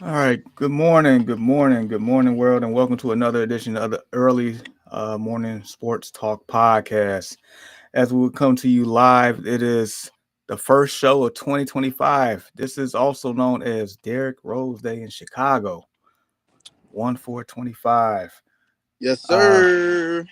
All right. Good morning. Good morning. Good morning, world, and welcome to another edition of the early morning sports talk podcast. As we will come to you live, it is the first show of 2025. This is also known as Derrick Rose Day in Chicago, 1/4/25. Yes, Uh, sir.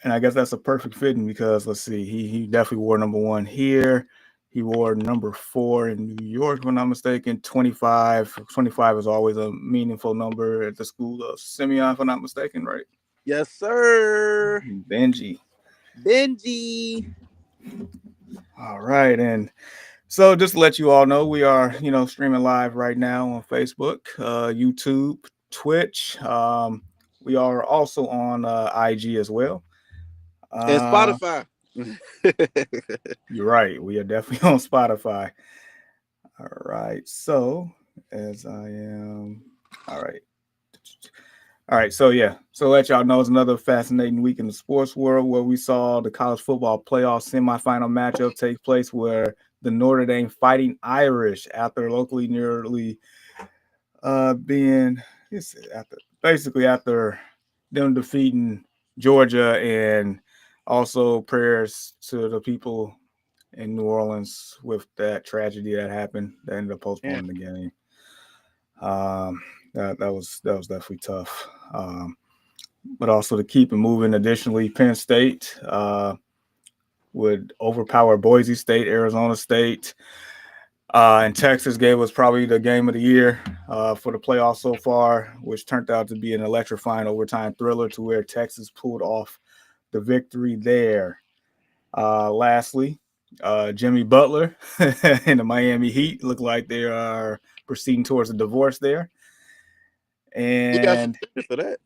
and I guess that's a perfect fitting because let's see, he definitely wore number one here. He wore number four in New York, if I'm not mistaken. 25. 25 is always a meaningful number at the school of Simeon, if I'm not mistaken, right? Yes, sir. Benji. Benji. All right. And so just to let you all know, we are, streaming live right now on Facebook, YouTube, Twitch. We are also on IG as well. And Uh, Spotify. you're right. We are definitely on Spotify. All right. So as I am, all right. All right. So yeah. So let y'all know it's another fascinating week in the sports world where we saw the college football playoff semifinal matchup take place where the Notre Dame Fighting Irish, after locally nearly being after basically after them defeating Georgia, and also prayers to the people in New Orleans with that tragedy that happened that ended up Yeah. postponing the game. Um, that was definitely tough. But also to keep it moving. Additionally, Penn State would overpower Boise State, Arizona State, and Texas gave us probably the game of the year for the playoffs so far, which turned out to be an electrifying overtime thriller to where Texas pulled off the victory there. Lastly, Jimmy Butler and the Miami Heat look like they are proceeding towards a divorce there. He got And suspended for that.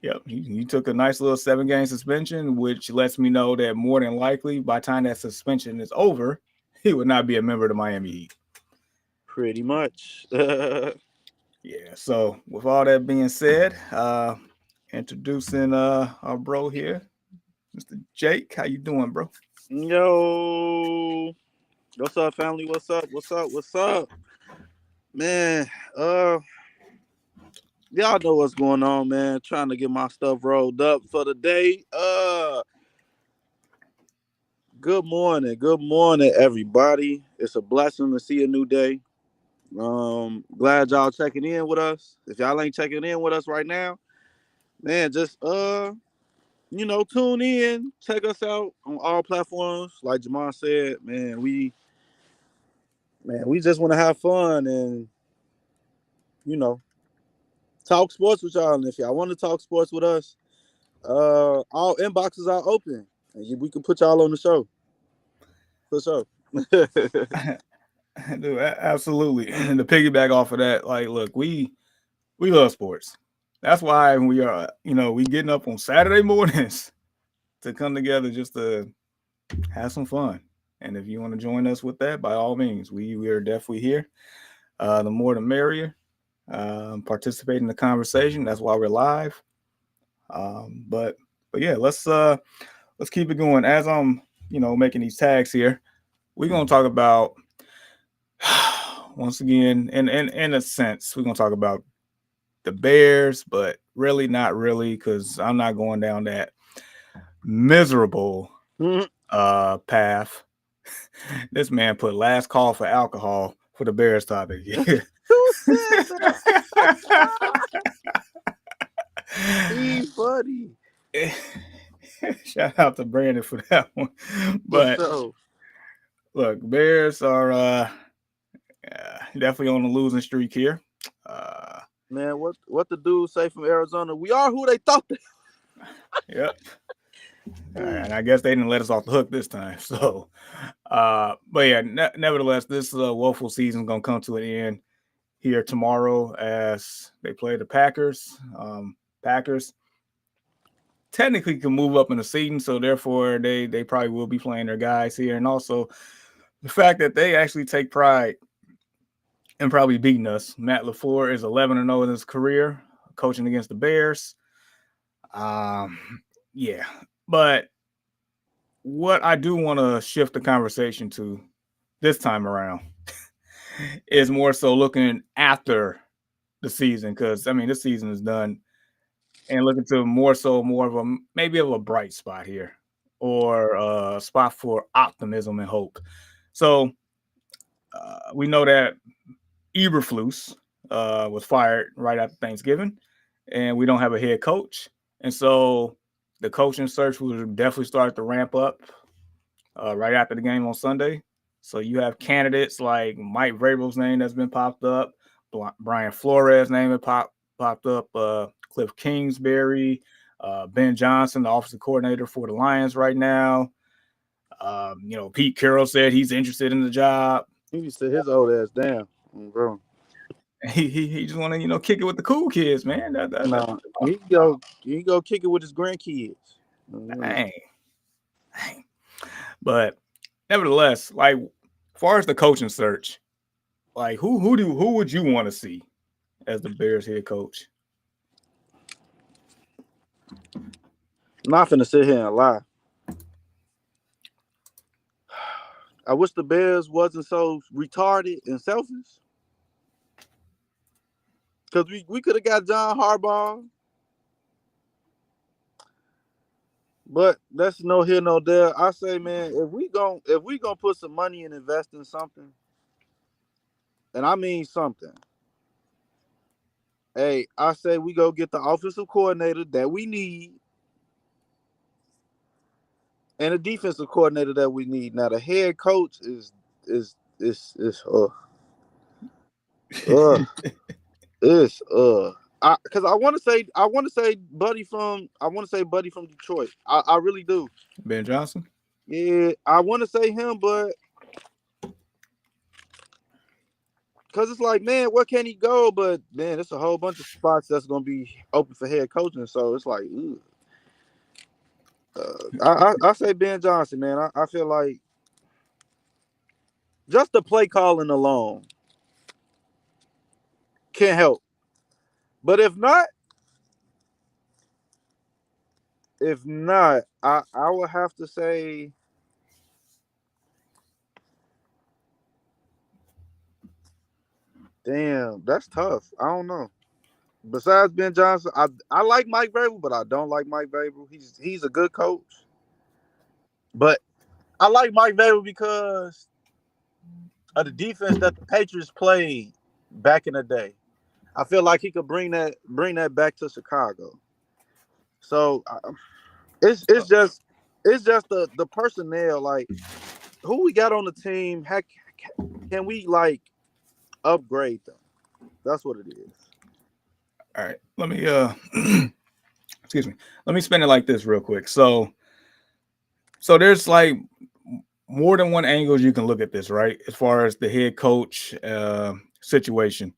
yep, he took a nice little 7 game suspension, which lets me know that more than likely by the time that suspension is over, he would not be a member of the Miami Heat. Pretty much. What's Yeah. So with all that being said, introducing our bro here, Mr. Jake. How you doing, bro? Yo. What's up, family? What's up? What's up? What's up? Man, uh, y'all know what's going on, man. Trying to get my stuff rolled up for the day. Good morning. Good morning, everybody. It's a blessing to see a new day. Glad y'all checking in with us. If y'all ain't checking in with us right now, man, just tune in, check us out on all platforms. Like Jamal said, we just want to have fun and you know talk sports with y'all. And if y'all want to talk sports with us, all inboxes are open, and we can put y'all on the show for sure. Dude, absolutely. And to piggyback off of that, like, look, we love sports. That's why we are, we getting up on Saturday mornings to come together just to have some fun. And if you want to join us with that, by all means, we are definitely here. The more the merrier. Participate in the conversation. That's why we're live. But yeah, let's keep it going. As I'm making these tags here, we're gonna talk about once again, in a sense, we're gonna talk about the Bears, but really not really, because I'm not going down that miserable path. This man put last call for alcohol for the Bears topic. Who said that? He funny Shout out to Brandon for that one. for But sure. look, Bears are definitely on the losing streak here. Uh, Man, what the dude say from Arizona? We are who they thought they. yep. And I guess they didn't let us off the hook this time. So, but yeah, nevertheless, this woeful season is going to come to an end here tomorrow as they play the Packers. Packers technically can move up in the season, so therefore they probably will be playing their guys here. And also the fact that they actually take pride in probably beating us. Matt LaFleur is 11-0 in his career coaching against the Bears. Um, yeah, but what I do want to shift the conversation to this time around is more so looking after the season, because I mean this season is done, and looking to more of a maybe of a bright spot here, or a spot for optimism and hope. So we know that Eberflus was fired right after Thanksgiving, and we don't have a head coach, and so the coaching search will definitely start to ramp up right after the game on Sunday. So you have candidates like Mike Vrabel's name that's been popped up, Brian Flores' name has popped up, Cliff Kingsbury, Ben Johnson, the offensive coordinator for the Lions right now. Pete Carroll said he's interested in the job. He used to his old ass down, bro. He just want to kick it with the cool kids, man. That's No, he go kick it with his grandkids. dang, dang. But nevertheless, like as far as the coaching search, like who would you want to see as the Bears head coach? I'm not finna sit here and lie. I wish the Bears wasn't so retarded and selfish. Cause we could have got John Harbaugh. But that's no here, no there. I say, man, if we gonna put some money and invest in something, and I mean something, hey, I say we go get the offensive coordinator that we need and a defensive coordinator that we need. Now the head coach is uh it's because I want to say Buddy from Detroit. I really do. Ben Johnson. Yeah, I want to say him, but because it's like, man, where can he go? But man, there's a whole bunch of spots that's gonna be open for head coaching. So it's like, I say Ben Johnson, man. I feel like just the play calling alone can help. But if not, I would have to say, damn, that's tough. I don't know. Besides Ben Johnson, I like Mike Vrabel, but I don't like Mike Vrabel. He's a good coach, but I like Mike Vrabel because of the defense that the Patriots played back in the day. I feel like he could bring that back to Chicago. So it's just the personnel, like who we got on the team. How can we like upgrade them? That's what it is. All right, let me excuse me. Let me spin it like this real quick. So there's like more than one angles you can look at this, right? As far as the head coach situation,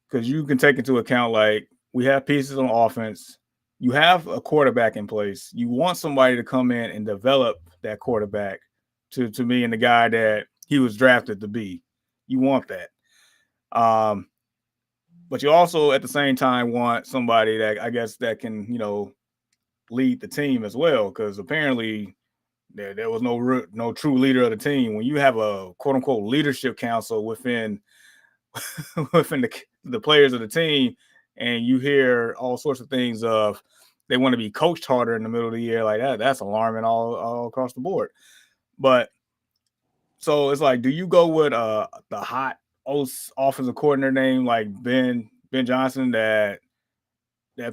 because you can take into account like we have pieces on offense. You have a quarterback in place. You want somebody to come in and develop that quarterback to me and the guy that he was drafted to be. You want that. Um, but you also at the same time want somebody that I guess that can, lead the team as well. Because apparently there was no true leader of the team. When you have a quote unquote leadership council within within the players of the team, and you hear all sorts of things of they want to be coached harder in the middle of the year, like that's alarming all across the board. But so it's like, do you go with the hot offensive coordinator name like Ben Johnson that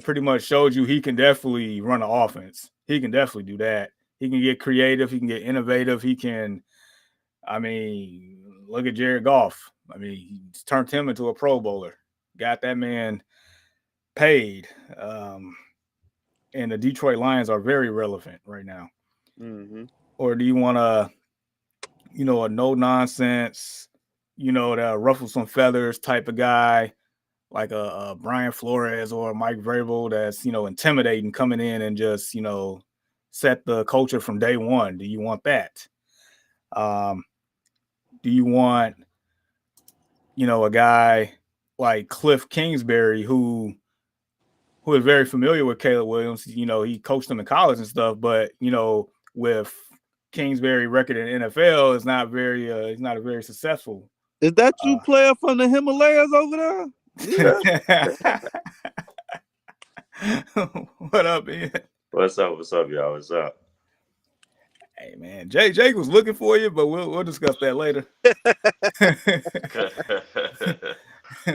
pretty much showed you he can definitely run an offense. He can definitely do that. He can get creative. He can get innovative. He can, I mean, look at Jared Goff. I mean, he turned him into a Pro Bowler. Got that man paid. And the Detroit Lions are very relevant right now. Mm-hmm. Or do you want a no nonsense, that ruffle some feathers type of guy, like a Brian Flores or Mike Vrabel that's intimidating, coming in and just set the culture from day one? Do you want that? Um, do you want a guy like Cliff Kingsbury who is very familiar with Caleb Williams? He coached him in college and stuff, but with Kingsbury record in NFL is not very he's not a very successful. Is that you, player from the Himalayas over there? Yeah. What up, Ian? What's up? What's up, y'all? What's up? Hey man, Jake was looking for you, but we'll discuss that later.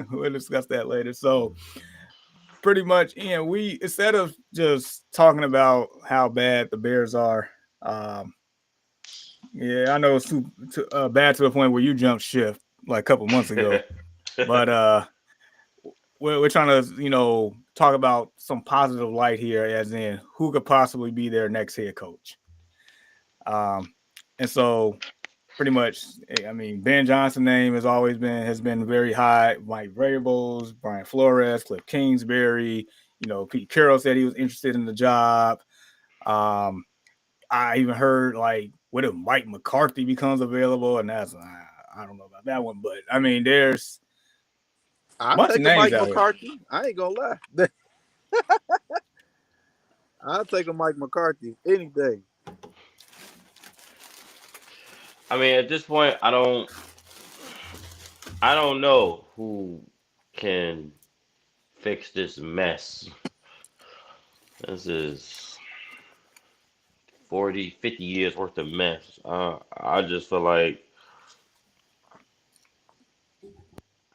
We'll discuss that later. So pretty much, Ian, we instead of just talking about how bad the Bears are, yeah, I know it's too bad to the point where you jumped ship like a couple months ago, but we're trying to talk about some positive light here, as in who could possibly be their next head coach. And so pretty much, I mean, Ben Johnson's name has been very high. Mike Vrabel's, Brian Flores, Cliff Kingsbury. Pete Carroll said he was interested in the job. I even heard like, what if Mike McCarthy becomes available? And that's I don't know about that one, but I mean, there's I'll bunch of take a names Mike out here. McCarthy. I ain't gonna lie. I'll take a Mike McCarthy any day. I mean, at this point, I don't know who can fix this mess. This is 40, 50 years worth of mess. I just feel like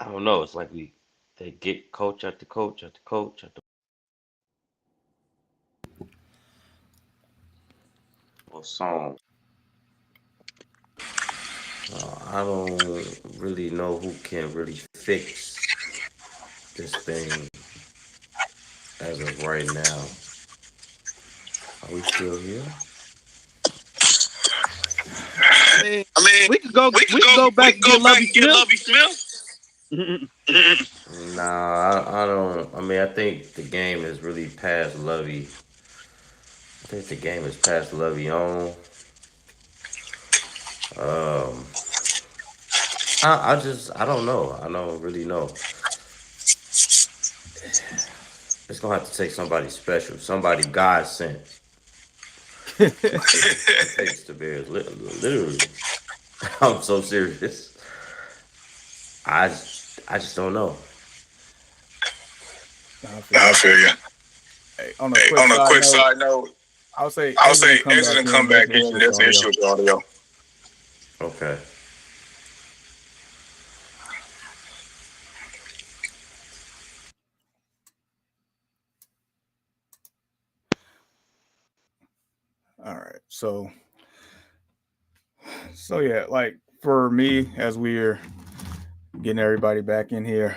I don't know. It's like they get coach after coach after coach after song. I don't really know who can really fix this thing as of right now. Are we still here? I mean, we can go back and get Lovey Smith. Nah, I don't. I mean, I think the game is really past Lovey. I think the game is past Lovey on. Um, I don't know. I don't really know. It's gonna have to take somebody special, somebody God sent to fix the Bears. Literally, I'm so serious. I I just don't know. I feel you. Hey, on a quick side side note, note, I would say exit and come back in. There's an issue with the audio. Okay. All right. So yeah, like for me, as we're getting everybody back in here,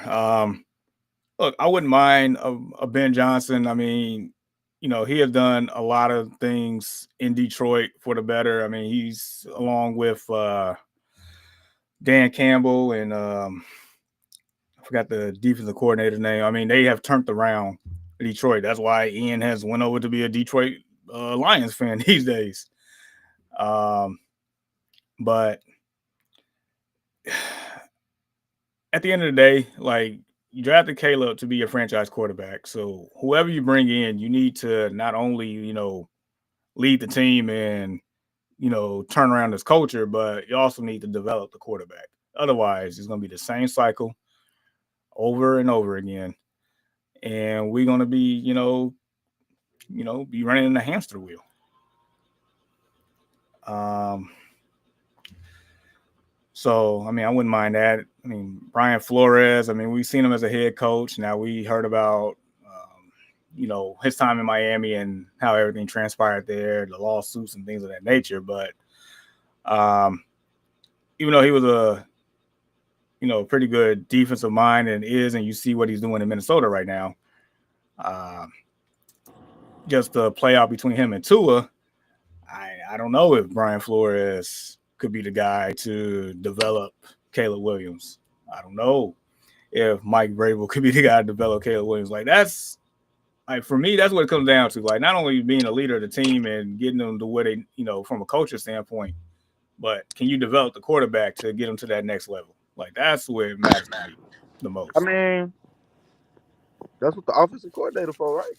look, I wouldn't mind a Ben Johnson. I mean, he has done a lot of things in Detroit for the better. I mean, he's along with Dan Campbell and I forgot the defensive coordinator's name. I mean, they have turned around Detroit. That's why Ian has went over to be a Detroit Lions fan these days. But at the end of the day, like you drafted Caleb to be your franchise quarterback. So whoever you bring in, you need to not only, lead the team and, turn around this culture, but you also need to develop the quarterback. Otherwise, it's going to be the same cycle over and over again. And we're going to be, be running in the hamster wheel. So, I mean, I wouldn't mind that. I mean, Brian Flores, I mean, we've seen him as a head coach. Now we heard about, his time in Miami and how everything transpired there, the lawsuits and things of that nature. But even though he was a, pretty good defensive mind and you see what he's doing in Minnesota right now, just the playoff between him and Tua, I don't know if Brian Flores could be the guy to develop Caleb Williams. I don't know if Mike Vrabel could be the guy to develop Caleb Williams. Like that's like for me, that's what it comes down to. Like not only being a leader of the team and getting them to where they, from a coaching standpoint, but can you develop the quarterback to get them to that next level? Like that's where it matters to me the most. I mean, that's what the offensive coordinator for, right?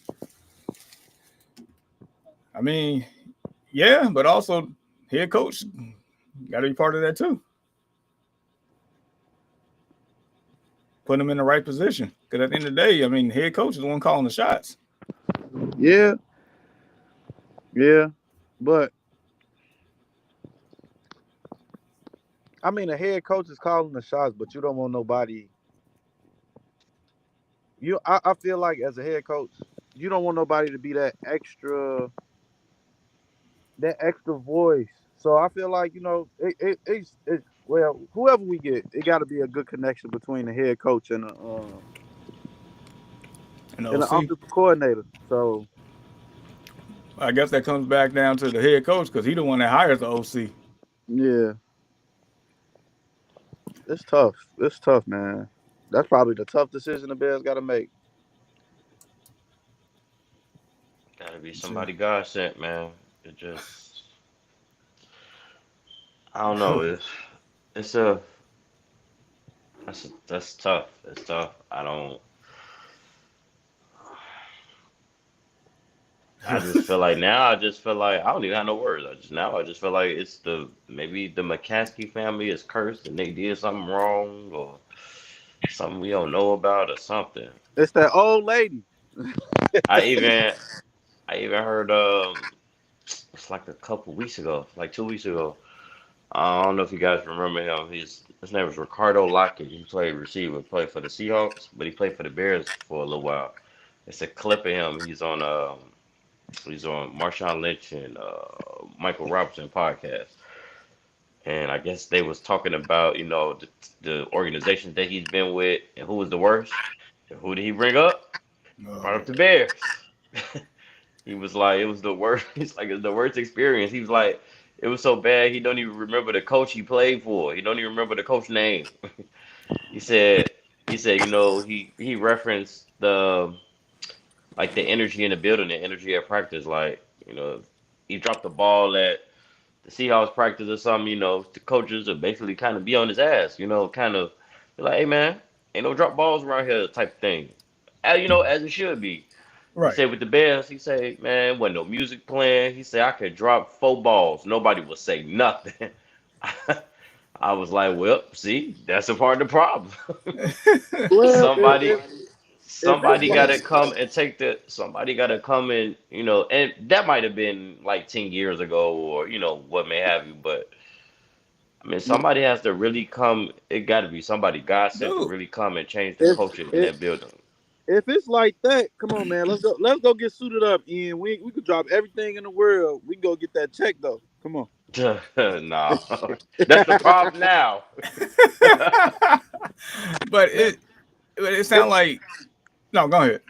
I mean, yeah, but also head coach got to be part of that too. put him in the right position. Because at the end of the day, I mean, head coach is the one calling the shots. Yeah, yeah, but I mean, the head coach is calling the shots, but you don't want nobody. I feel like as a head coach, you don't want nobody to be that extra voice. So I feel like it's well, whoever we get, it got to be a good connection between the head coach And and the OC, offensive coordinator. So I guess that comes back down to the head coach because he's the one that hires the OC. yeah, it's tough. It's tough, man. That's probably the tough decision the Bears got to make. Gotta be somebody God sent, man. It just, I don't know. It's a that's tough. It's tough. I don't. I just feel like now. I just feel like I don't even have no words. I just feel like it's maybe the McCaskey family is cursed and they did something wrong or something we don't know about or something. It's that old lady. I even I even heard it's like a couple weeks ago, like 2 weeks ago. I don't know if you guys remember him. His name was Ricardo Lockett. He played receiver, played for the Seahawks, but he played for the Bears for a little while. It's a clip of him. He's on Marshawn Lynch and Michael Robertson podcast, and I guess they was talking about the organizations that he's been with and who was the worst. And who did he bring up? Brought up the Bears. He was like, it was the worst. It's like it's the worst experience. He was like, it was so bad he don't even remember the coach he played for. He don't even remember the coach name. He said he referenced the like the energy in the building, the energy at practice. Like he dropped the ball at the Seahawks practice or something. The coaches would basically kind of be on his ass. Kind of be like, hey man, ain't no drop balls around here type thing. As it should be. He Right. said with the Bears, he said, man, wasn't no music playing. He said I could drop 4 balls. Nobody would say nothing. I was like, well, see, that's a part of the problem. Well, somebody if it's somebody like gotta come and somebody gotta come and and that might have been like 10 years ago or what may have you, but I mean somebody has to really come. It gotta be somebody God sent to Dude, really come and change the if culture in if that building. if it's like that, come on, man. Let's go. Let's go get suited up, Ian. We could drop everything in the world. We can go get that check though. Come on. Nah. That's the problem now. but it sounds like no. Go ahead.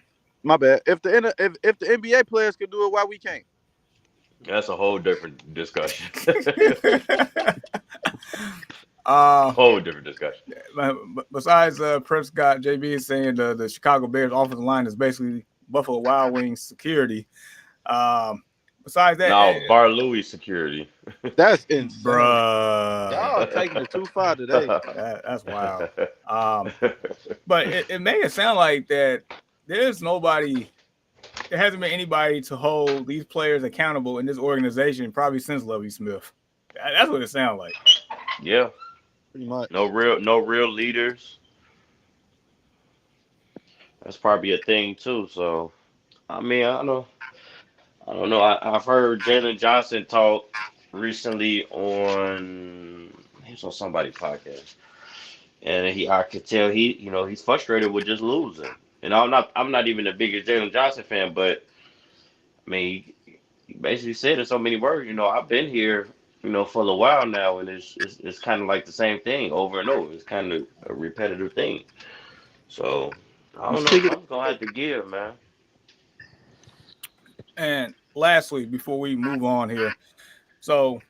My bad. If the NBA players can do it, why we can't? That's a whole different discussion. uh, Whole different discussion. besides Prescott, JB is saying the Chicago Bears offensive line is basically Buffalo Wild Wings security. Um, besides that, Now, Bar Louis security. That's insane. bruh, Y'all taking it too far today. that's wild. Um, but it made it sound like that there's nobody, there hasn't been anybody to hold these players accountable in this organization probably since Lovie Smith. That's what it sounds like. Yeah, Pretty much. no real leaders. That's probably a thing too. So, I mean, I don't know. I've heard Jalen Johnson talk recently he was on somebody's podcast, and I could tell he's frustrated with just losing. And I'm not even the biggest Jalen Johnson fan, but I mean, he basically said in so many words, I've been here, for a while now, and it's kind of like the same thing over and over. It's kind of a repetitive thing. So I You don't know. speaking? Something's gonna have to give, man. And lastly, before we move on here, so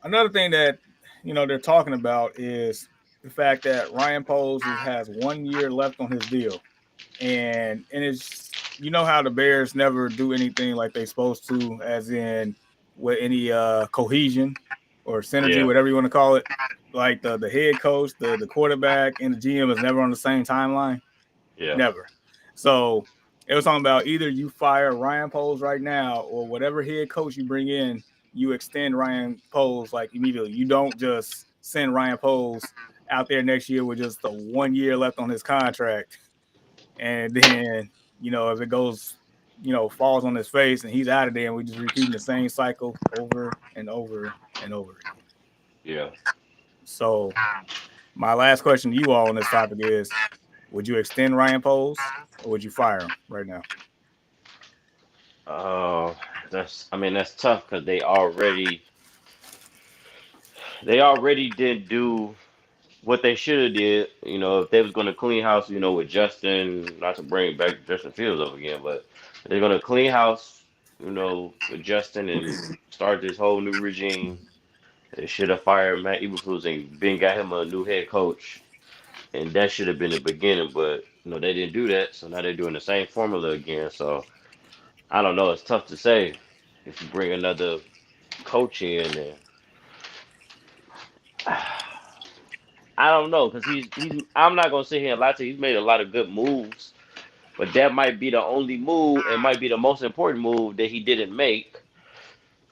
another thing that they're talking about is the fact that Ryan Poles has 1 year left on his deal, and it's how the Bears never do anything like they supposed to, as in with any cohesion or synergy, Yeah, whatever you want to call it. Like the head coach, the quarterback, and the GM is never on the same timeline. yeah. Never. So it was talking about either you fire Ryan Poles right now or whatever head coach you bring in, you extend Ryan Poles like immediately. You don't just send Ryan Poles out there next year with just the 1 year left on his contract, and then if it goes, falls on his face and he's out of there, and we just repeating the same cycle over and over and over again. Yeah. So my last question to you all on this topic is: would you extend Ryan Poles or would you fire him right now? Uh, I mean, that's tough because they already did do what they should have did. If they was going to clean house, with Justin, not to bring back Justin Fields up again, but if they're going to clean house, with Justin and start this whole new regime. They should have fired Matt Eberflus and then got him a new head coach, and that should have been the beginning. But they didn't do that, so now they're doing the same formula again. So I don't know. It's tough to say if you bring another coach in, and I don't know because he's. I'm not gonna sit here and lie to you. He's made a lot of good moves, but that might be the only move and might be the most important move that he didn't make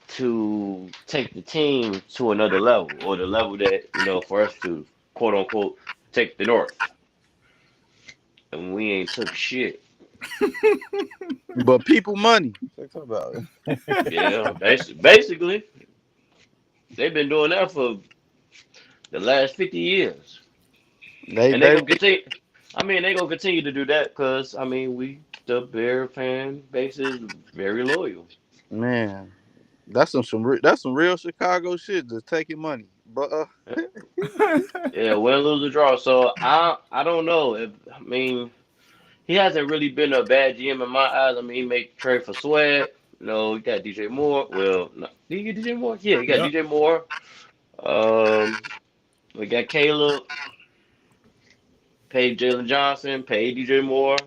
to take the team to another level or the level that for us to quote unquote take the North, and we ain't took shit. But people money. Let's talk about Yeah, basically they've been doing that for the last 50 years, it. and they They gonna continue. I mean, they gonna continue to do that because I mean, the Bear fan base is very loyal. man. That's some real Chicago shit. Just taking money, but Yeah, win, lose, or draw. So I don't know if I mean. He hasn't really been a bad GM in my eyes. I mean, he made trade for Sweat. No, he got DJ Moore. Well, no, did he get DJ Moore? Yeah, he got Yep. DJ Moore. We got Caleb. Paid Jalen Johnson. Paid DJ Moore.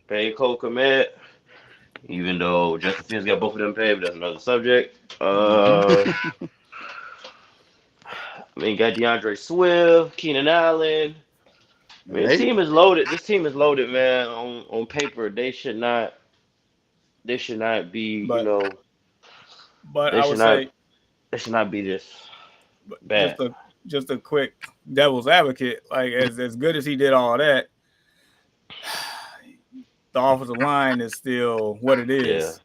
Paid Cole Kmet. Even though Justin Fields got both of them paid, but that's another subject. Hmm. I mean, got DeAndre Swift, Keenan Allen. I mean, this they team is loaded. This team is loaded, man. On paper, they should not. They should not be. but but They I should would not. say, They should not be this but bad. just a quick devil's advocate. Like as good as he did all that, the offensive line is still what it Yeah, is.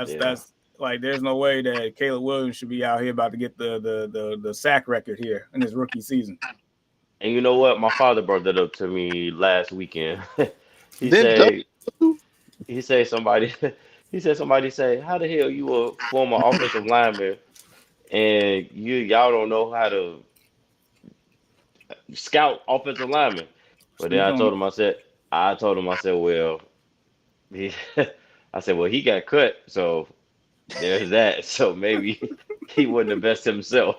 yeah. That's like there's no way that Caleb Williams should be out here about to get the sack record here in his rookie season. And you know what? My father brought that up to me last weekend. he didn't Justin say he say somebody he said somebody say, how the hell you a former offensive lineman and y'all don't know how to scout offensive linemen? But then Speak on it. I told him I said, well, he, I said, well, he got cut, so there's that. So maybe he wasn't the best himself.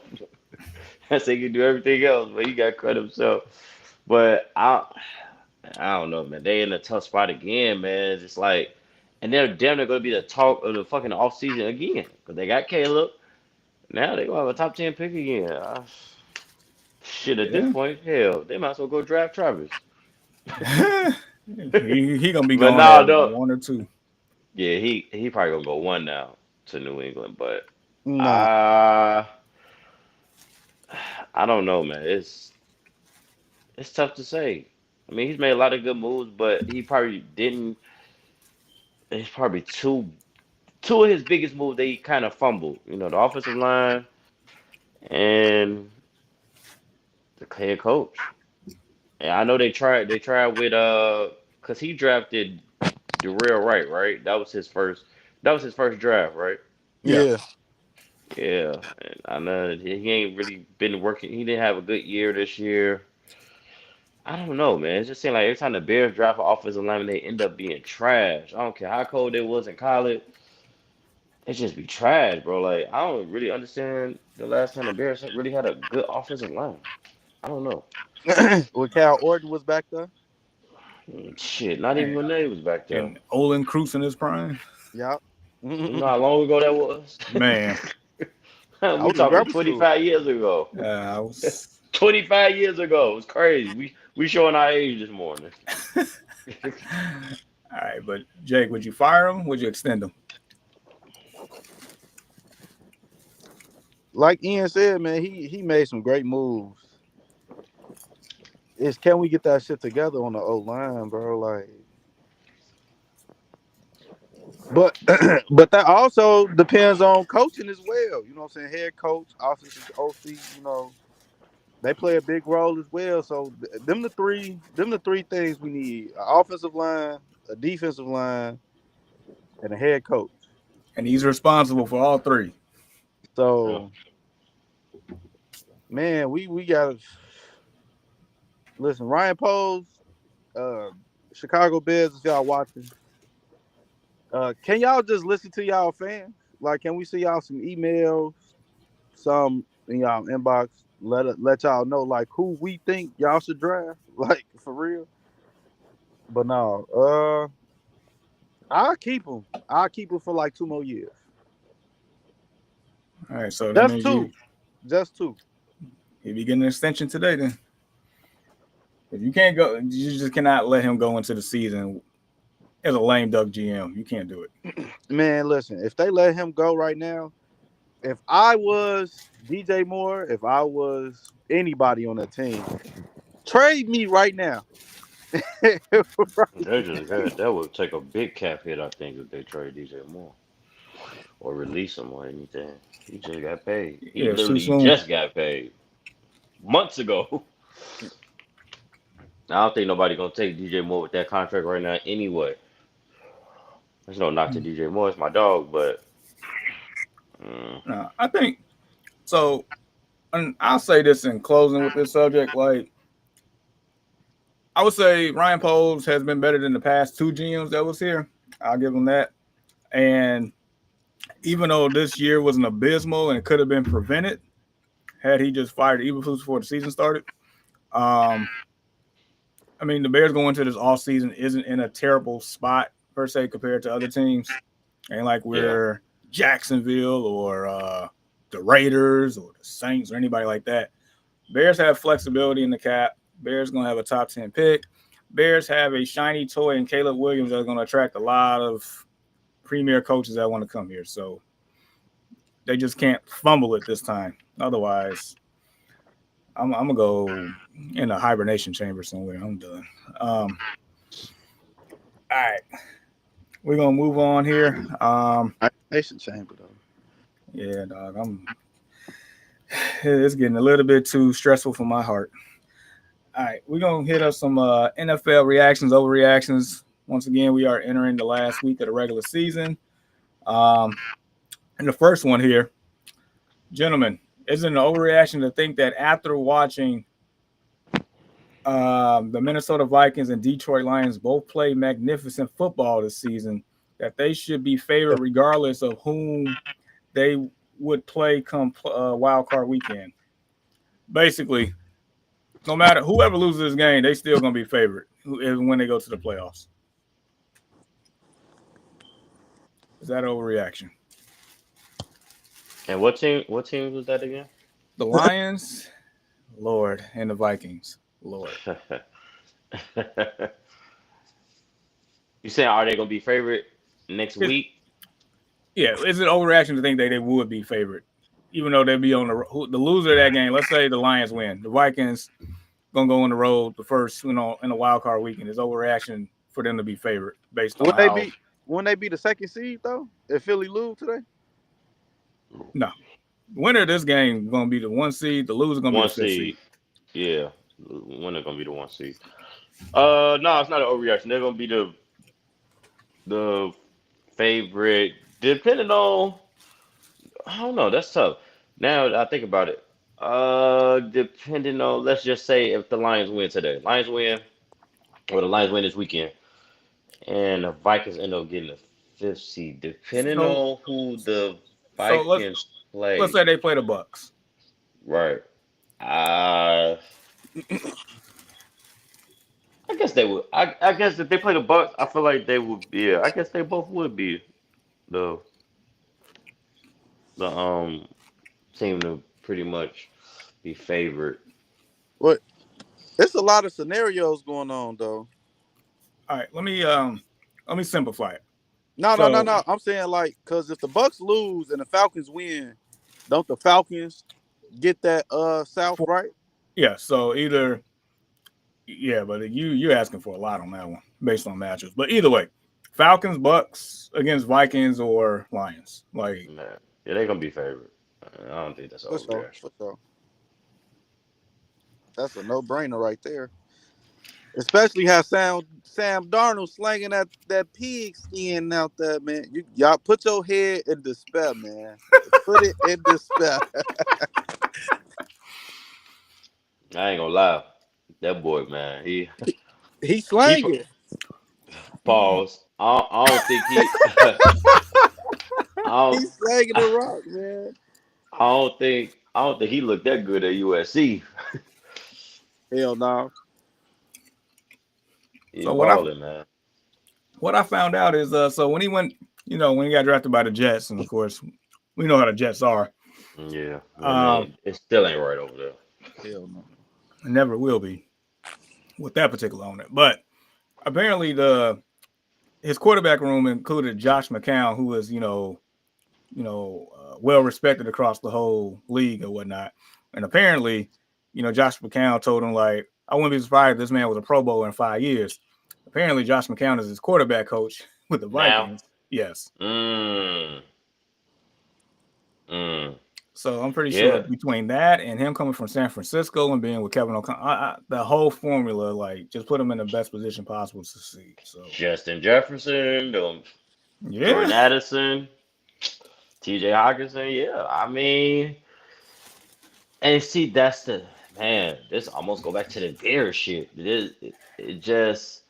I said he could do everything else, but he got cut himself. But I don't know, man. They in a tough spot again, man. It's just like, and they're damn near gonna be the talk of the fucking off season again because they got Caleb. Now they gonna have a top 10 pick again. Shit, at this Yeah. point, hell, they might as well go draft Travis. he gonna be But going no, at no, one or two. yeah, he probably gonna go one now to New England. But nah. uh, I don't know, man. It's tough to say. I mean, he's made a lot of good moves, but he probably didn't. It's probably two of his biggest moves they kind of fumbled. The offensive line and the head coach. And I know they tried with cause he drafted Darrell Wright, right? That was his first draft, right? Yeah. Yeah. Yeah. And I know he ain't really been working. He didn't have a good year this year. I don't know, man. It just seemed like every time the Bears draft an offensive lineman, they end up being trash. I don't care how cold it was in college. It just be trash, bro. Like I don't really understand the last time the Bears really had a good offensive line. I don't know. When Cal Orton was back there. Shit, not even Man. when they was back there. And Olin Cruz in his prime. Yeah. You know how long ago that was? Man. I We was in talking grammar school. 25 years ago. I was 25 years ago. It was crazy. We showing our age this morning. all right, but Jake, would you fire him? Would you extend him? Like Ian said, man, he made some great moves. is can we get that shit together on the O line, bro? Like, but but that also depends on coaching as well. You know what I'm saying? Head coach, offensive OC. You know, they play a big role as well. So them the three things we need: an offensive line, a defensive line, and a head coach. And he's responsible for all three. Yeah. So man, we gotta listen. Ryan Poles, uh, Chicago Bears, if y'all watching, can y'all just listen to y'all fans? Like, can we see y'all some emails, some in y'all inbox? Let y'all know like who we think y'all should draft, like for real. But no, I'll keep him. I'll keep him for like 2 more years. All right, so that Just means two. Just two. you be getting an extension today. Then if you can't go, you just cannot let him go into the season as a lame duck GM. You can't do it. Man, listen, if they let him go right now, if I was DJ Moore, if I was anybody on that team, trade me right now. Right. They just that would take a big cap hit, I think, if they trade DJ Moore or release him or anything. He just got paid. He Yeah, it's too literally soon. just got paid months ago. I don't think nobody gonna take DJ Moore with that contract right now anyway. There's no knock to DJ Moore, it's my dog, but mm, No, I think so. And I'll say this in closing with this subject. Like, I would say Ryan Poles has been better than the past two GMs that was here. I'll give him that. And even though this year was an abysmal and it could have been prevented had he just fired Eberflus before the season started. Um, I mean, the Bears going into this off season isn't in a terrible spot per se compared to other teams. Ain't like yeah. we're Jacksonville or the Raiders or the Saints or anybody like that. Bears have flexibility in the cap. Bears gonna have a top 10 pick. Bears have a shiny toy in Caleb Williams that's gonna attract a lot of premier coaches that want to come here. So they just can't fumble it this time. Otherwise, I'm gonna go in a hibernation chamber somewhere. I'm done. All right, we're gonna move on here. Nation chamber though. Yeah, dog. It's getting a little bit too stressful for my heart. All right, we're gonna hit up some NFL reactions, overreactions. Once again, we are entering the last week of the regular season. Um, and the first one here, gentlemen, is it an overreaction to think that after watching the Minnesota Vikings and Detroit Lions both play magnificent football this season, that they should be favored regardless of whom they would play come wild card weekend? Basically, no matter whoever loses this game, they still gonna be favored when they go to the playoffs. Is that overreaction? And what team was that again? The Lions, Lord, and the Vikings, Lord. You saying are they gonna be favorite next Is, week? yeah, is it overreaction to think that they would be favored, even though they'd be on the loser of that game? Let's say the Lions win, the Vikings gonna go on the road the first, in a wild card weekend. Is overreaction for them to be favored based on Would they how? be? Wouldn't they be the second seed though? If Philly lose today? No, the winner of this game gonna be the one seed. The loser gonna be the One fifth seed. seed. Yeah. When they're gonna be the one seed. No, it's not an overreaction. They're gonna be the favorite, depending on. I don't know. That's tough. Now that I think about it, depending on, let's just say if the Lions win today, Lions win, or the Lions win this weekend, and the Vikings end up getting the fifth seed, depending So, on who the so Vikings let's play, say they play the Bucks. right? Uh, I guess they would. I guess if they play the Bucks, I feel like they would be. Yeah, I guess they both would be the the team to pretty much be favored. What? It's a lot of scenarios going on though. All right, let me simplify it. No, no, no, So no. I'm saying like, cause if the Bucks lose and the Falcons win, don't the Falcons get that South for right? yeah, so either Yeah, but you're asking for a lot on that one based on matchups. But either way, Falcons, Bucks against Vikings or Lions. Like, Man, yeah, they gonna be favorite. I don't think that's For over sure, there. for sure. That's a no brainer right there. Especially how Sam Darnold slanging that pig skin out there, man. Y'all put your head in despair, man. Put it in despair. I ain't gonna lie, that boy, man, He he slanging. pause. I don't think he. I don't. He's slanging the rock, man. I don't think he looked that good at USC. Hell no. He so balling, man. what I found out is so when he went, when he got drafted by the Jets, and of course we know how the Jets are. Yeah, man, Um, it still ain't right over there. Hell no. never will be with that particular owner. But apparently the his quarterback room included Josh McCown, who was well respected across the whole league or whatnot. And apparently, Josh McCown told him like, I wouldn't be surprised if this man was a Pro Bowler in 5 years. Apparently, Josh McCown is his quarterback coach with the Now, Vikings. Yes. mm, mm, So I'm pretty sure yeah, between that and him coming from San Francisco and being with Kevin O'Connell, the whole formula, like, just put him in the best position possible to succeed. So, Justin Jefferson, yeah. Jordan Addison, T.J. Hawkinson. Yeah, I mean, and see, that's the man. This almost go back to the Bears shit. It just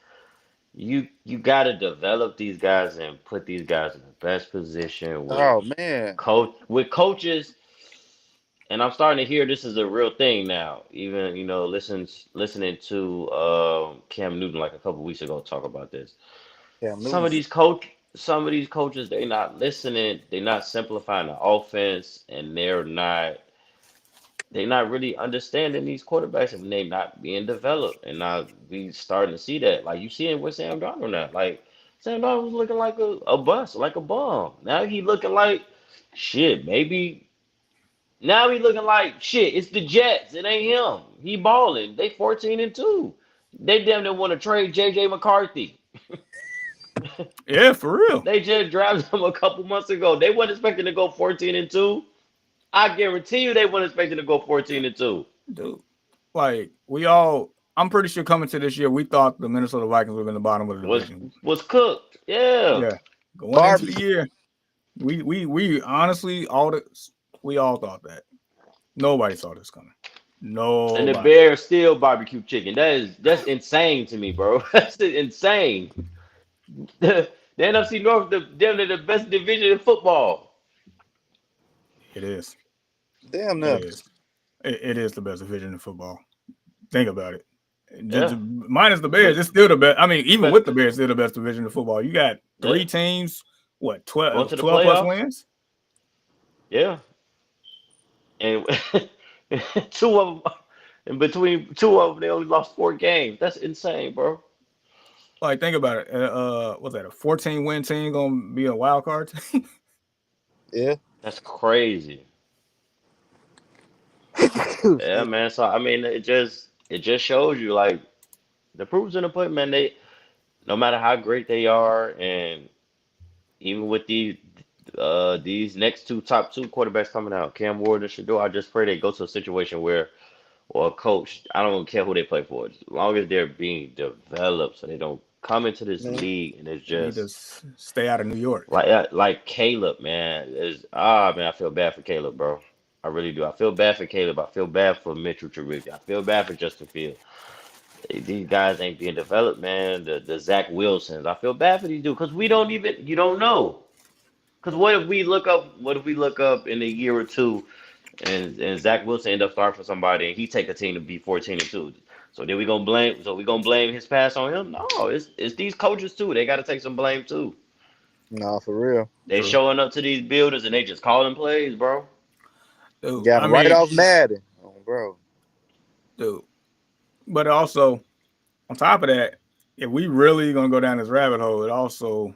you got to develop these guys and put these guys in the best position Oh man. with coaches. And I'm starting to hear this is a real thing now. Even listening to Cam Newton like a couple weeks ago talk about this. Cam Some Newton. of these coach some of these coaches they not listening. They're not simplifying the offense, and they're not really understanding these quarterbacks and they not being developed. And now we starting to see that. Like you see it with Sam Darnold now. Like Sam Darnold was looking like a bust, like a bum. Now he looking like shit. Maybe now he looking like shit. It's the Jets. It ain't him. He balling. They 14-2. They damn near want to trade JJ McCarthy. Yeah, for real. They just drafted him a couple months ago. They weren't expecting to go 14-2. I guarantee you they weren't expecting to go 14-2. Dude. Like, I'm pretty sure coming to this year, we thought the Minnesota Vikings would have been the bottom of the Was division. was cooked. Yeah. Yeah. Going into the Barbie. year, we honestly we all thought that. Nobody saw this coming. And the Nobody. Bears still barbecue chicken. That's insane to me, bro. That's insane. The NFC North, they're the best division in football. It is. Damn It no. is. It is the best division in football. Think about it. Yeah. Minus the Bears, But it's still the best. I mean, even but with the Bears, still the best division in football. You got yeah, three teams, what, going to the 12 plus playoffs. wins? Yeah. And two of them, in between two of them, they only lost 4 games. That's insane, bro. Like, think about it. What's that? A 14 win team gonna be a wild card team? Yeah. That's crazy. Excuse Yeah, me. man. So I mean, it just shows you like the proof's in the pudding, man. They no matter how great they are, and even with these next top two quarterbacks coming out, Cam Ward and Shador, I just pray they go to a situation where, or a coach, I don't care who they play for, as long as they're being developed, so they don't come into this Man. league and it's They need to just stay out of New York. like Caleb, man. Man, I feel bad for Caleb, bro. I really do. I feel bad for Caleb. I feel bad for Mitchell Trubisky. I feel bad for Justin Fields. These guys ain't being developed, man. The Zach Wilsons. I feel bad for these dudes because you don't know. Because what if we look up in a year or two and Zach Wilson end up starting for somebody and he take a team to be 14-2. So we gonna blame his pass on him? No, it's these coaches too. They gotta take some blame too. Nah, for real. They True. showing up to these buildings and they just calling plays, bro. Dude, Got I him right mean, off Madden. Oh, bro. dude. But also, on top of that, if we really gonna go down this rabbit hole, it also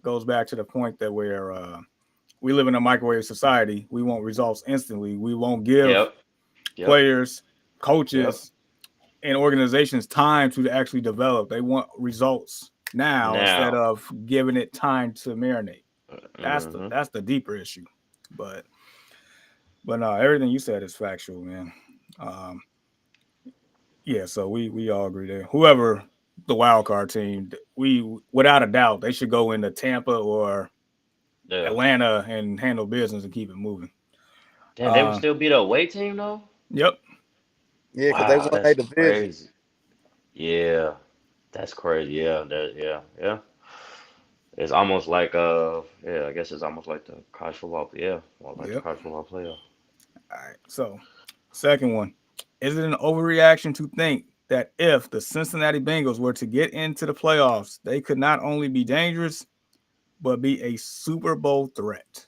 goes back to the point that we live in a microwave society. We want results instantly. We won't give Yep, yep, players, yep. coaches and organizations time to actually develop. They want results now instead Now. of giving it time to marinate. Hmm. That's the deeper issue. But but no, everything you said is factual, man. Um, yeah, so we all agree there. Whoever the wild card team, we without a doubt they should go into Tampa or Yeah. Atlanta and handle business and keep it moving. Damn, they would Uh, still be the away team though. yep, Yeah, because they Wow, won their that's division. crazy. Yeah, that's crazy. Yeah, yeah. It's almost like yeah, I guess it's almost like the college football. Yeah, well, like the yep. college football playoff. All right. So, second one, is it an overreaction to think that if the Cincinnati Bengals were to get into the playoffs, they could not only be dangerous but be a Super Bowl threat?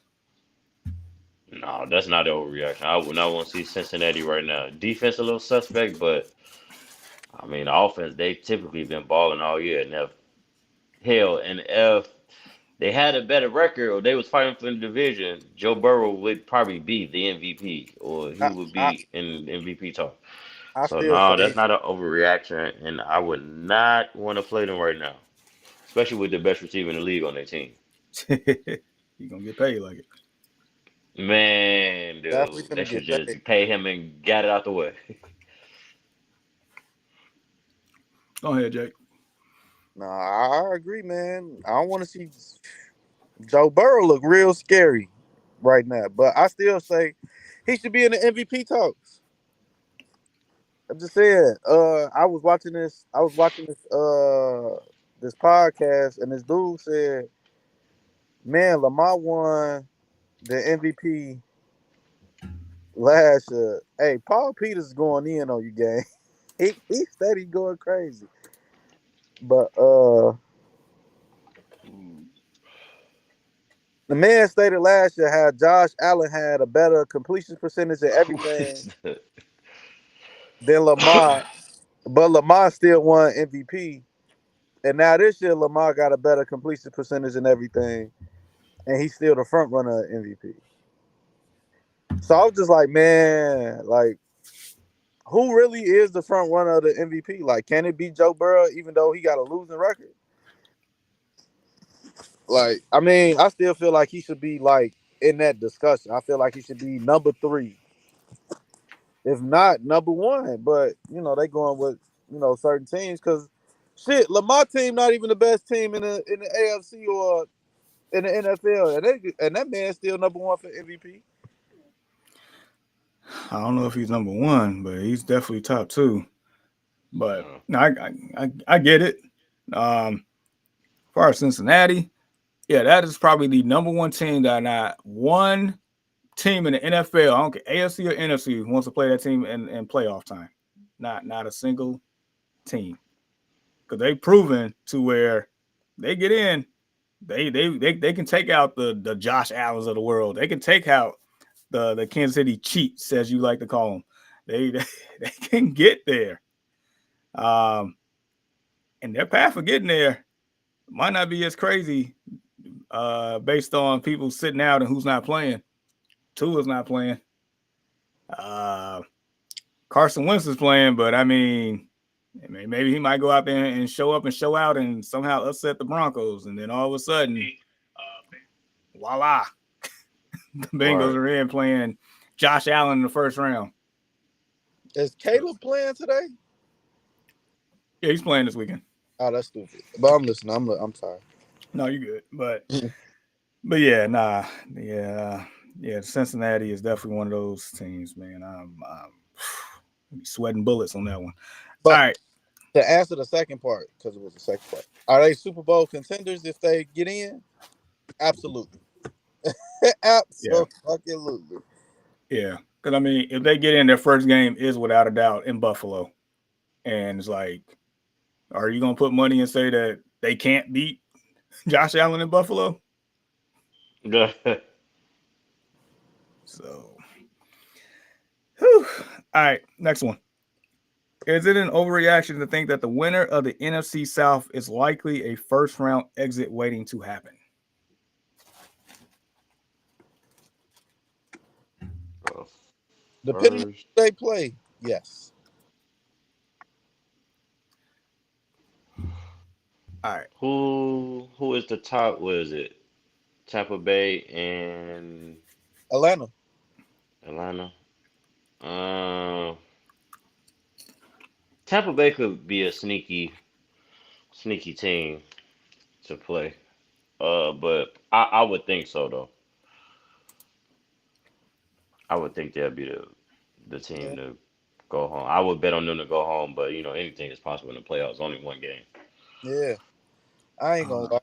No, that's not the overreaction. I would not want to see Cincinnati right now. Defense a little suspect, but I mean, the offense they typically been balling all year. And if hell, and if they had a better record or they was fighting for the division, Joe Burrow would probably be the MVP or he I, would I, be in MVP talk. I So still no, that's say, not an overreaction, and I would not want to play them right now, especially with the best receiver in the league on their team. You're gonna get paid like it. Man, definitely dude, they gonna should get just paid. pay him and get it out the way. Go ahead, Jake. No, I agree, man. I don't want to see Joe Burrow look real scary right now, but I still say he should be in the MVP talks. I'm just saying. I was watching this. I was watching this. This podcast, and this dude said, "Man, Lamar won the MVP last year. Hey, Paul Peters is going in on you, gang. He steady going crazy. But the man stated last year how Josh Allen had a better completion percentage and Who everything is that? than Lamar, but Lamar still won MVP. And now this year, Lamar got a better completion percentage and everything, and he's still the front runner of MVP. So I was just like, man, like, who really is the front runner of the MVP? Like, can it be Joe Burrow, even though he got a losing record? Like, I mean, I still feel like he should be like in that discussion. I feel like he should be number three, if not number one. But they going with certain teams because shit, Lamar team not even the best team in the AFC or in the NFL, and that man's still number one for MVP. I don't know if he's number one, but he's definitely top two. But Uh, no, I get it. As far as Cincinnati, yeah, that is probably the number one team that not one team in the NFL, I don't care AFC or NFC, wants to play that team in playoff time. Not a single team because they've proven to where they get in, they can take out the Josh Allens of the world. They can take out the Kansas City cheats, as you like to call them. They can get there. Um, and their path for getting there might not be as crazy based on people sitting out and who's not playing. Tua's not playing. Uh, Carson Wentz is playing, but I mean, maybe he might go out there and show up and show out and somehow upset the Broncos, and then all of a sudden, voila, the Bengals right. are in playing Josh Allen in the first round. Is So Caleb playing today? yeah, he's playing this weekend. Oh, that's stupid. But I'm listening. I'm sorry. No, you're good, but yeah, nah, yeah, Cincinnati is definitely one of those teams, man. I'm sweating bullets on that one. All But right, to answer the second part, because it was the second part, are they Super Bowl contenders if they get in? Absolutely. yeah, Absolutely. yeah, because I mean, if they get in, their first game is without a doubt in Buffalo, and it's like, are you gonna put money and say that they can't beat Josh Allen in Buffalo? So, whew. All right, next one. Is it an overreaction to think that the winner of the NFC South is likely a first round exit waiting to happen? Uh, Depending on First, who they play, yes. All right. Who is the top? What is it? Tampa Bay and Atlanta. Atlanta. Um, Tampa Bay could be a sneaky team to play. But I would think so though. I would think that'd be the Yeah, team to go home. I would bet on them to go home, but anything is possible in the playoffs. Only one game. yeah. I ain't gonna Uh, lie.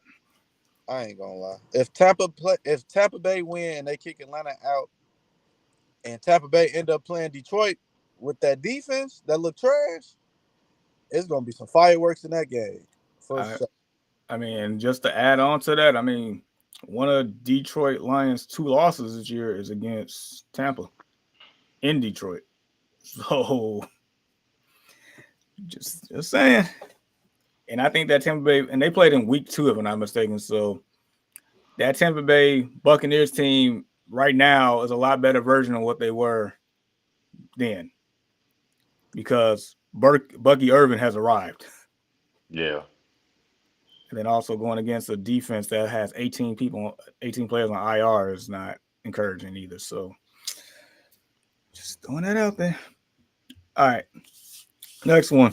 I ain't gonna lie. If Tampa Bay win and they kick Atlanta out, and Tampa Bay end up playing Detroit with that defense that look trash, it's gonna be some fireworks in that game for I, sure. I mean, just to add on to that, I mean, one of Detroit Lions' two losses this year is against Tampa in Detroit. So just saying. And I think that Tampa Bay, and they played in week 2, if I'm not mistaken. So that Tampa Bay Buccaneers team right now is a lot better version of what they were then, because Bucky Irvin has arrived. Yeah. And then also going against a defense that has 18 players on IR is not encouraging either. So just throwing that out there. All right, next one.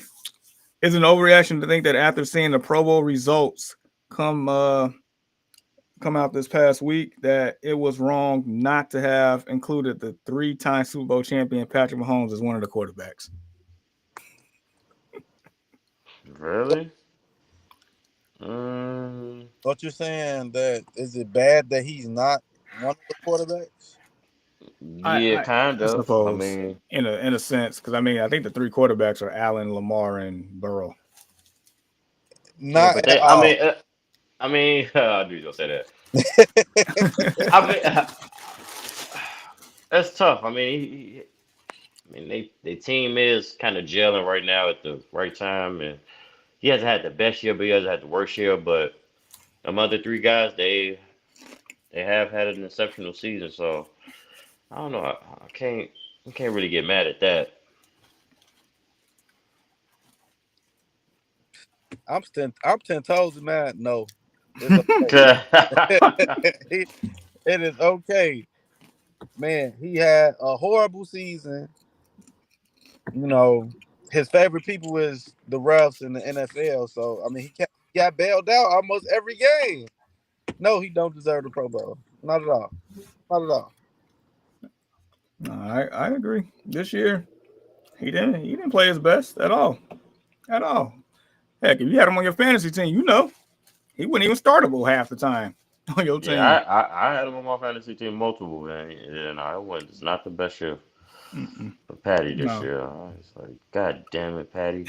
Is an overreaction to think that after seeing the Pro Bowl results come come out this past week, that it was wrong not to have included the 3-time Super Bowl champion Patrick Mahomes as one of the quarterbacks. Really? Um, What you're saying, that is it bad that he's not one of the quarterbacks? yeah, kind I of. I suppose mean, in a sense, because I mean I think the 3 quarterbacks are Allen, Lamar, and Burrow. yeah, Not but at they. all. I mean, I knew you gonna say that. I mean, that's tough. I mean, I mean, the team is kind of gelling right now at the right time, and he hasn't had the best year, but he hasn't had the worst year. But them other three guys, they have had an exceptional season. So I don't know. I can't really get mad at that. I'm 10 toes mad. No, it's okay. it is okay, man. He had a horrible season. You know, his favorite people is the refs in the NFL. So I mean, he got bailed out almost every game. No, he don't deserve the Pro Bowl. Not at all. Not at all. I agree. This year he didn't play his best at all. At all. Heck, if you had him on your fantasy team, he wouldn't even startable half the time on your Yeah, team. I had him on my fantasy team multiple, and I was it's not the best year Mm-mm. for Patty this No. year. I was like, God damn it, Patty.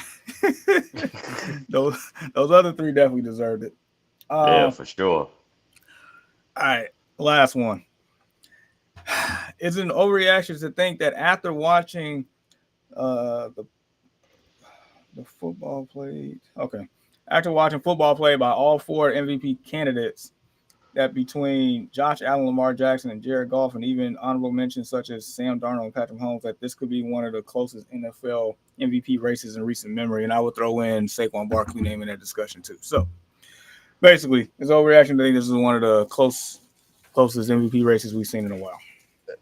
those other 3 definitely deserved it. Yeah, All for sure. right, last one. It's an overreaction to think that after watching uh, the the football played. Okay, after watching football played by all 4 MVP candidates, that between Josh Allen, Lamar Jackson, and Jared Goff, and even honorable mentions such as Sam Darnold and Patrick Mahomes, that this could be one of the closest NFL MVP races in recent memory. And I would throw in Saquon Barkley name in that discussion too. So basically, it's overreaction. I think this is one of the closest MVP races we've seen in a while.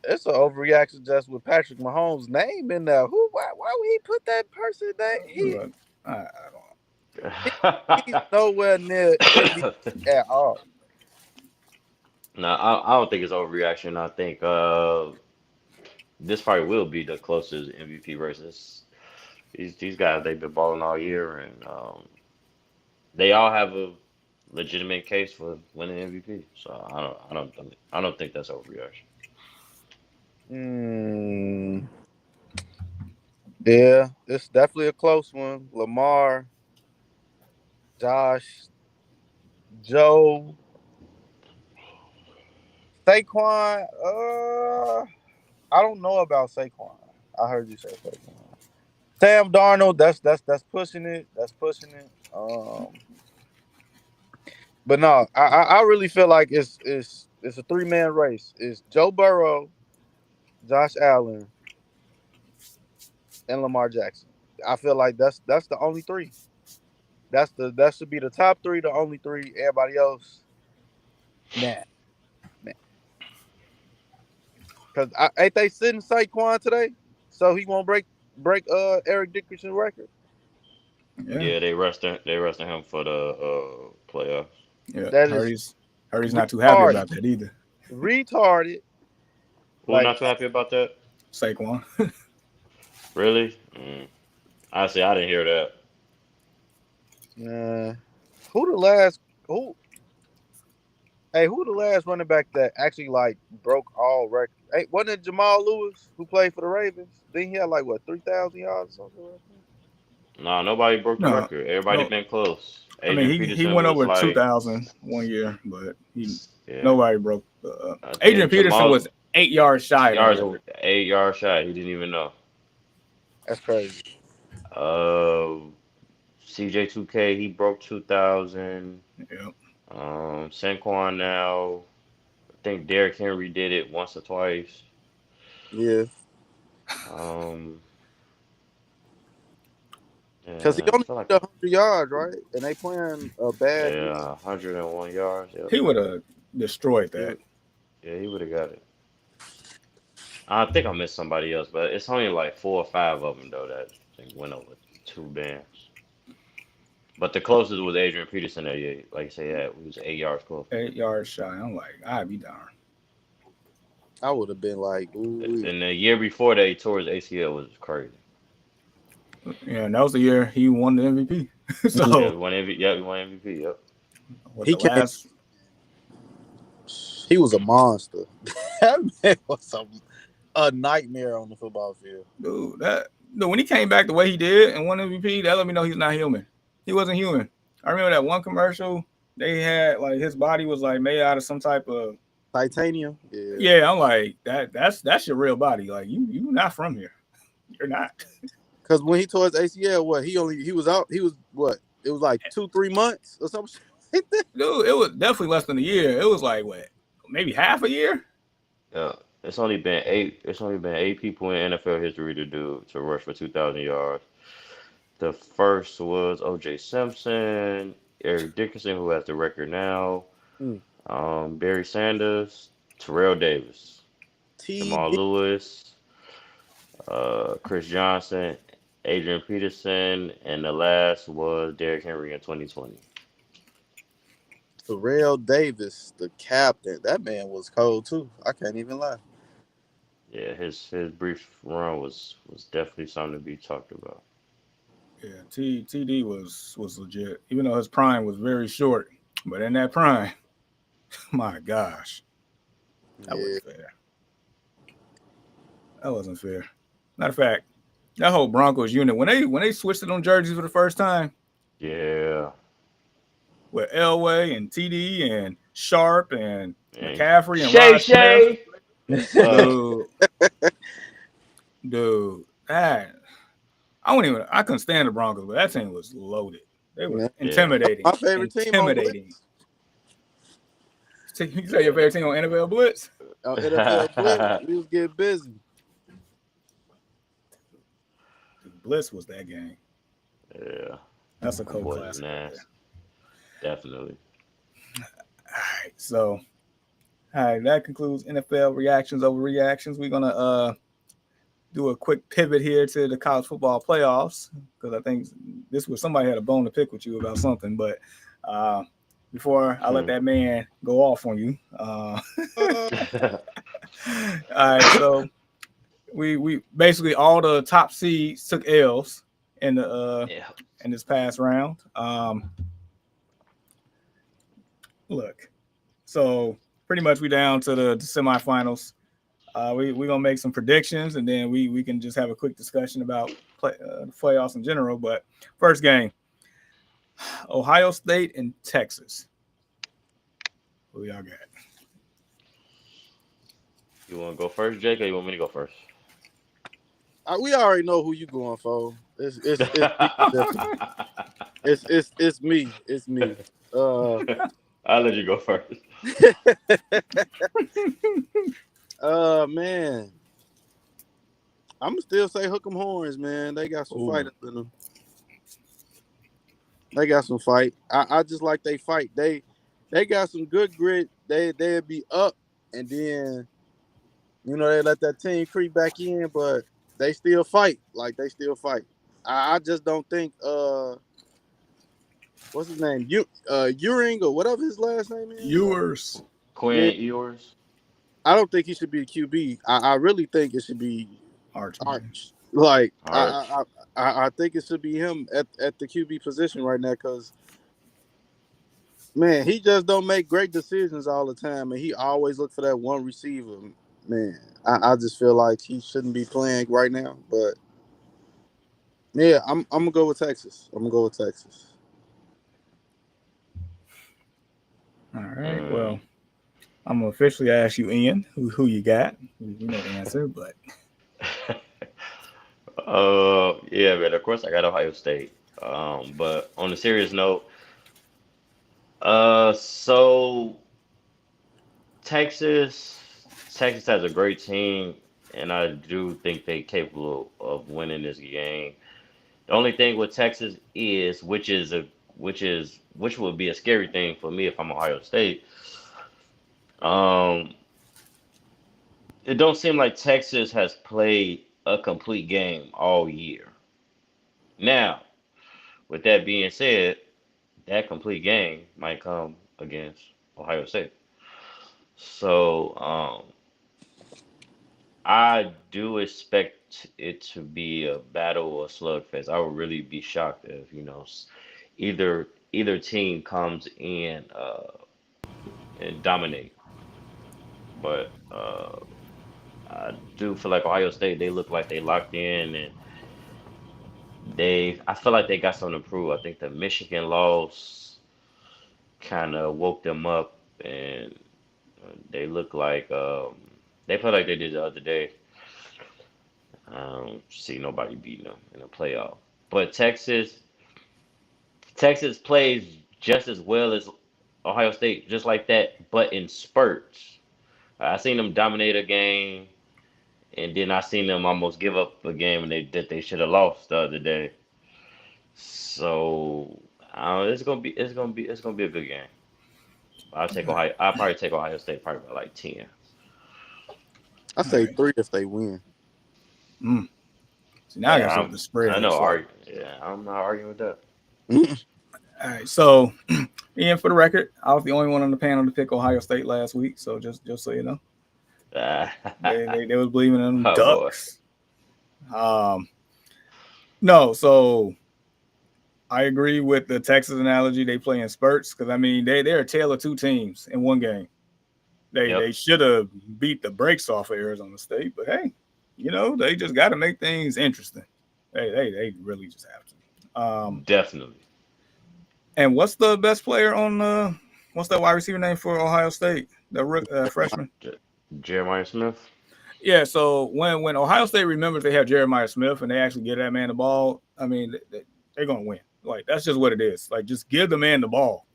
It's an overreaction just with Patrick Mahomes' name in there. Why would he put that person name? But I don't He's nowhere near MVP at all. No, I don't think it's overreaction. I think this probably will be the closest MVP versus these guys. They've been balling all year, and they all have a legitimate case for winning MVP. So I don't think that's overreaction. Mm, yeah, it's definitely a close one. Lamar, Josh, Joe, Saquon. I don't know about Saquon. I heard you say Saquon. Sam Darnold. That's pushing it. That's pushing it. But no, I really feel like it's a 3-man race. It's Joe Burrow, Josh Allen, and Lamar Jackson. I feel like that's the only 3. That should be the top three, the only three. Everybody else, nah, nah. Cause ain't they sitting Saquon today, so he won't break Eric Dickerson's record. Yeah, Yeah, they resting him for the playoffs. yeah. That is Hurdy's not too happy retarded, about that either. retarded. Who Like, not too happy about that? Saquon. Really? Honestly, I didn't hear that. uh, who the last who? Hey, who the last running back that actually like broke all records? Hey, wasn't it Jamal Lewis who played for the Ravens? Then he had like what 3,000 yards or something like Nah, nobody broke the No, record. Everybody no. been close. I mean, Adrian he Peterson went was over like, 2,000 one year, but he yeah. nobody broke. I Adrian think Peterson was Jamal 8 yards shy of that yards, record. 8 yards shy. He didn't even know. that. That's crazy. Uh, CJ2K, he broke 2,000. Yeah. Saquon now. I think Derrick Henry did it once or twice. Yeah, Um, because he yeah, I only feel like did 100 yards, right? And they playing a bad defense. yeah, 101 yards. Yep. He would have destroyed He that. would, yeah, he would have got it. I think I missed somebody else, but it's only like four or five of them though that I think went over two bands. But the closest was Adrian Peterson at like I say, yeah, he was 8 yards close. 8 yards shy. I'm like, I'd be darned. I would have been like, ooh, And the year before that, he tore his ACL was crazy. Yeah, and that was the year he won the MVP. Yeah, So we won MVP. Yeah, we won MVP. Yep. with he the came. last He was a monster. That man was a nightmare on the football field. dude, when he came back the way he did and won MVP, that let me know he's not human. He wasn't human. I remember that one commercial they had like his body was like made out of some type of Titanium. Yeah. yeah. I'm like that's your real body. Like you not from here. You're not. Because when he tore his ACL, he was out. He was what? It was like 2-3 months or something. Dude, it was definitely less than a year. It was like what, maybe half a year. Yeah. It's only been eight. It's only been eight people in NFL history to rush for 2,000 yards. The first was O.J. Simpson, Eric Dickerson, who has the record now. Mm. Barry Sanders, Terrell Davis, Jamal TD. Lewis, Chris Johnson, Adrian Peterson, and the last was Derrick Henry in 2020. Terrell Davis, the captain. That man was cold too. I can't even lie. Yeah, his brief run was definitely something to be talked about. Yeah, TD was legit. Even though his prime was very short, but in that prime, my gosh, that Yeah. wasn't fair. That wasn't fair. Matter of fact, that whole Broncos unit when they switched it on jerseys for the first time Yeah, with Elway and TD and Sharp and and McCaffrey and Shay Rod Smith, Shay. Yes, sir. dude, dude, that I couldn't stand the Broncos, but that team was loaded. They were Man, Yeah. intimidating, my favorite team on Blitz, intimidating. You say your favorite team on NFL Blitz? on NFL Blitz. We was getting busy. Dude, Blitz was that game. Yeah, That's a them cult boys is classic right there. nasty. Definitely. All right, so all right, that concludes NFL reactions over reactions. We're gonna do a quick pivot here to the college football playoffs because I think this was somebody had a bone to pick with you about something. But before I let Hmm. that man go off on you, all right. So we basically all the top seeds took L's in the Yeah. in this past round. Look, so pretty much we down to the semifinals. We're gonna make some predictions and then we can just have a quick discussion about the playoffs in general. But first game, Ohio State and Texas. Who y'all got? You want to go first, Jake, or you want me to go first? We already know who you going for. It's me. It's me. I'll let you go first. Man, I'm still say hook 'em horns, man. They got some Ooh. fight up in them. They got some fight. I just like they fight. They got some good grit. They'd be up, and then they let that team creep back in, but they still fight. Like they still fight. I just don't think what's his name? Uring or whatever his last name is. Yours, Yeah, Quinn Ewers. I don't think he should be a QB. I really think it should be Arch man. Arch. Like Arch. I think it should be him at the QB position right now because man, he just don't make great decisions all the time, and he always look for that one receiver. Man, I just feel like he shouldn't be playing right now. But yeah, I'm gonna go with Texas. I'm gonna go with Texas. All right. Mm. Well, I'm gonna officially ask you, Ian, who you got. We know the answer, but Yeah, man. Of course, I got Ohio State. But on a serious note, so Texas has a great team, and I do think they're capable of winning this game. The only thing with Texas is, which would be a scary thing for me if I'm Ohio State. Um, it don't seem like Texas has played a complete game all year. Now, with that being said, that complete game might come against Ohio State. So, I do expect it to be a battle or slugfest. I would really be shocked if, either team comes in and dominate. But I do feel like Ohio State, they look like they locked in, and I feel like they got something to prove. I think the Michigan loss kind of woke them up, and they look like they play like they did the other day. I don't see nobody beating them in the playoff. But Texas plays just as well as Ohio State, just like that, but in spurts. I seen them dominate a game, and then I seen them almost give up a game that they should have lost the other day. So it's gonna be a good game. I'll take all right. Ohio. I'll probably take Ohio State probably by like 10. I All say right. 3 if they win. Mm. See, now I Yeah, gotta see what the spread I know. looks like. Yeah, I'm not arguing with that. All right. So, Ian, for the record, I was the only one on the panel to pick Ohio State last week. So just so you know, they was believing in them Oh boy. ducks. Um, no. So I agree with the Texas analogy. They play in spurts because I mean they're a tale of two teams in one game. They Yep. should have beat the brakes off of Arizona State, but hey, they just got to make things interesting. They really just have to. Definitely. And what's the best player on what's that wide receiver name for Ohio State? The freshman. J- Jeremiah Smith. Yeah. So when Ohio State remembers they have Jeremiah Smith and they actually give that man the ball, I mean they're gonna win. Like that's just what it is. Like just give the man the ball.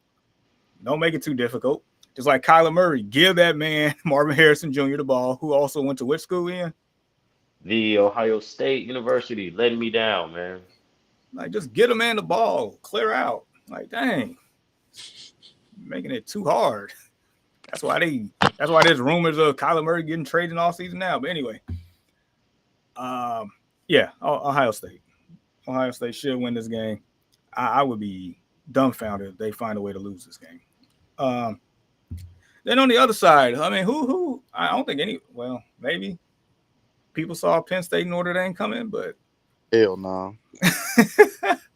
Don't make it too difficult. Just like Kyler Murray, give that man Marvin Harrison Jr. the ball, who also went to which school in? The Ohio State University letting me down, man. Like just get a man the ball, clear out. Like dang, making it too hard. That's why they. That's why there's rumors of Kyler Murray getting traded all season now. But anyway, um, yeah, Ohio State. Ohio State should win this game. I would be dumbfounded if they find a way to lose this game. Um, then on the other side, I mean, who? I don't think any. Well, maybe people saw Penn State and Notre Dame coming, but Hell no.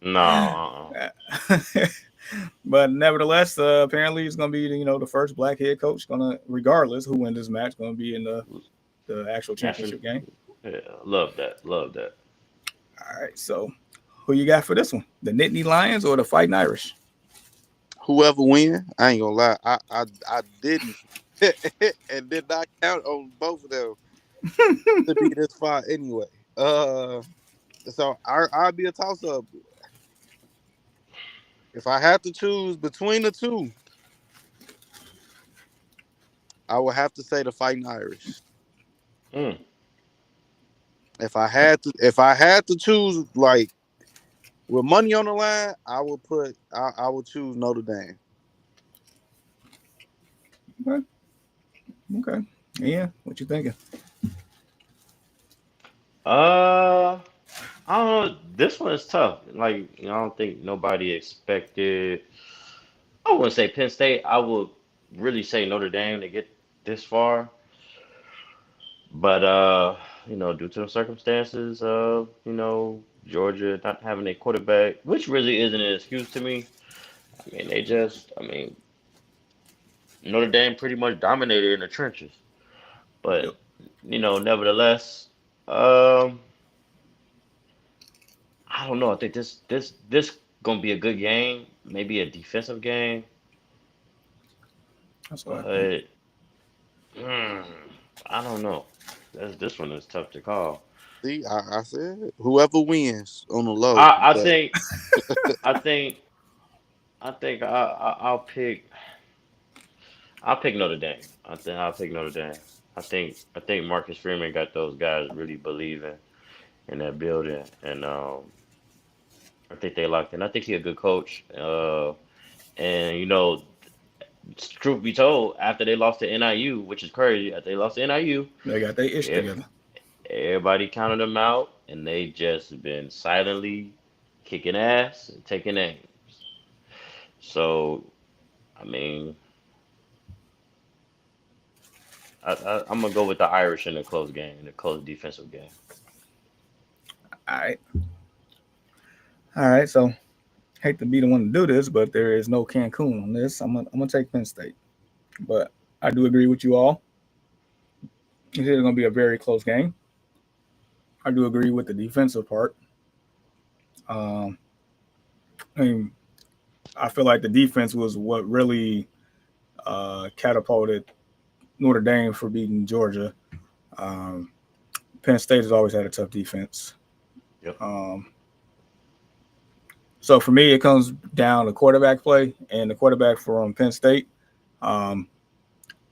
No. but nevertheless, apparently he's going to be the first black head coach. Going to, regardless who wins this match, going to be in the actual National. championship game. Yeah, love that. Love that. All right, so who you got for this one? The Nittany Lions or the Fighting Irish? Whoever win, I ain't gonna lie. I didn't and did not count on both of them to be this far anyway. So I'll be a toss up. If I had to choose between the two, I would have to say the Fighting Irish. Mm. If I had to choose like with money on the line, I would choose Notre Dame. Okay. Okay. Yeah. What you thinking? Uh, I don't know. This one is tough. Like, I don't think nobody expected. I wouldn't say Penn State. I would really say Notre Dame to get this far. But due to the circumstances of, Georgia not having a quarterback, which really isn't an excuse to me. I mean, I mean, Notre Dame pretty much dominated in the trenches. Yep. But, nevertheless, um, I don't know. I think this gonna be a good game, maybe a defensive game, That's what I think. but mm, I don't know. This one is tough to call. See, I said whoever wins on the low. I But think I think I think I'll pick Notre Dame. I think I'll pick Notre Dame. I think Marcus Freeman got those guys really believing in that building, and I think they locked in. I think he's a good coach. And truth be told, after they lost to NIU, which is crazy, after they lost to NIU, They got their ish if together. everybody counted them out, and they just been silently kicking ass and taking names. So, I mean, I'm gonna go with the Irish in the close game, in the close defensive game. All right. All right. So hate to be the one to do this, but there is no Cancun on this. I'm gonna take Penn State, but I do agree with you all. It is gonna be a very close game. I do agree with the defensive part. Um, I mean, I feel like the defense was what really catapulted Notre Dame for beating Georgia. Um, Penn State has always had a tough defense. Yep. Um, so for me, it comes down to quarterback play, and the quarterback from Penn State um,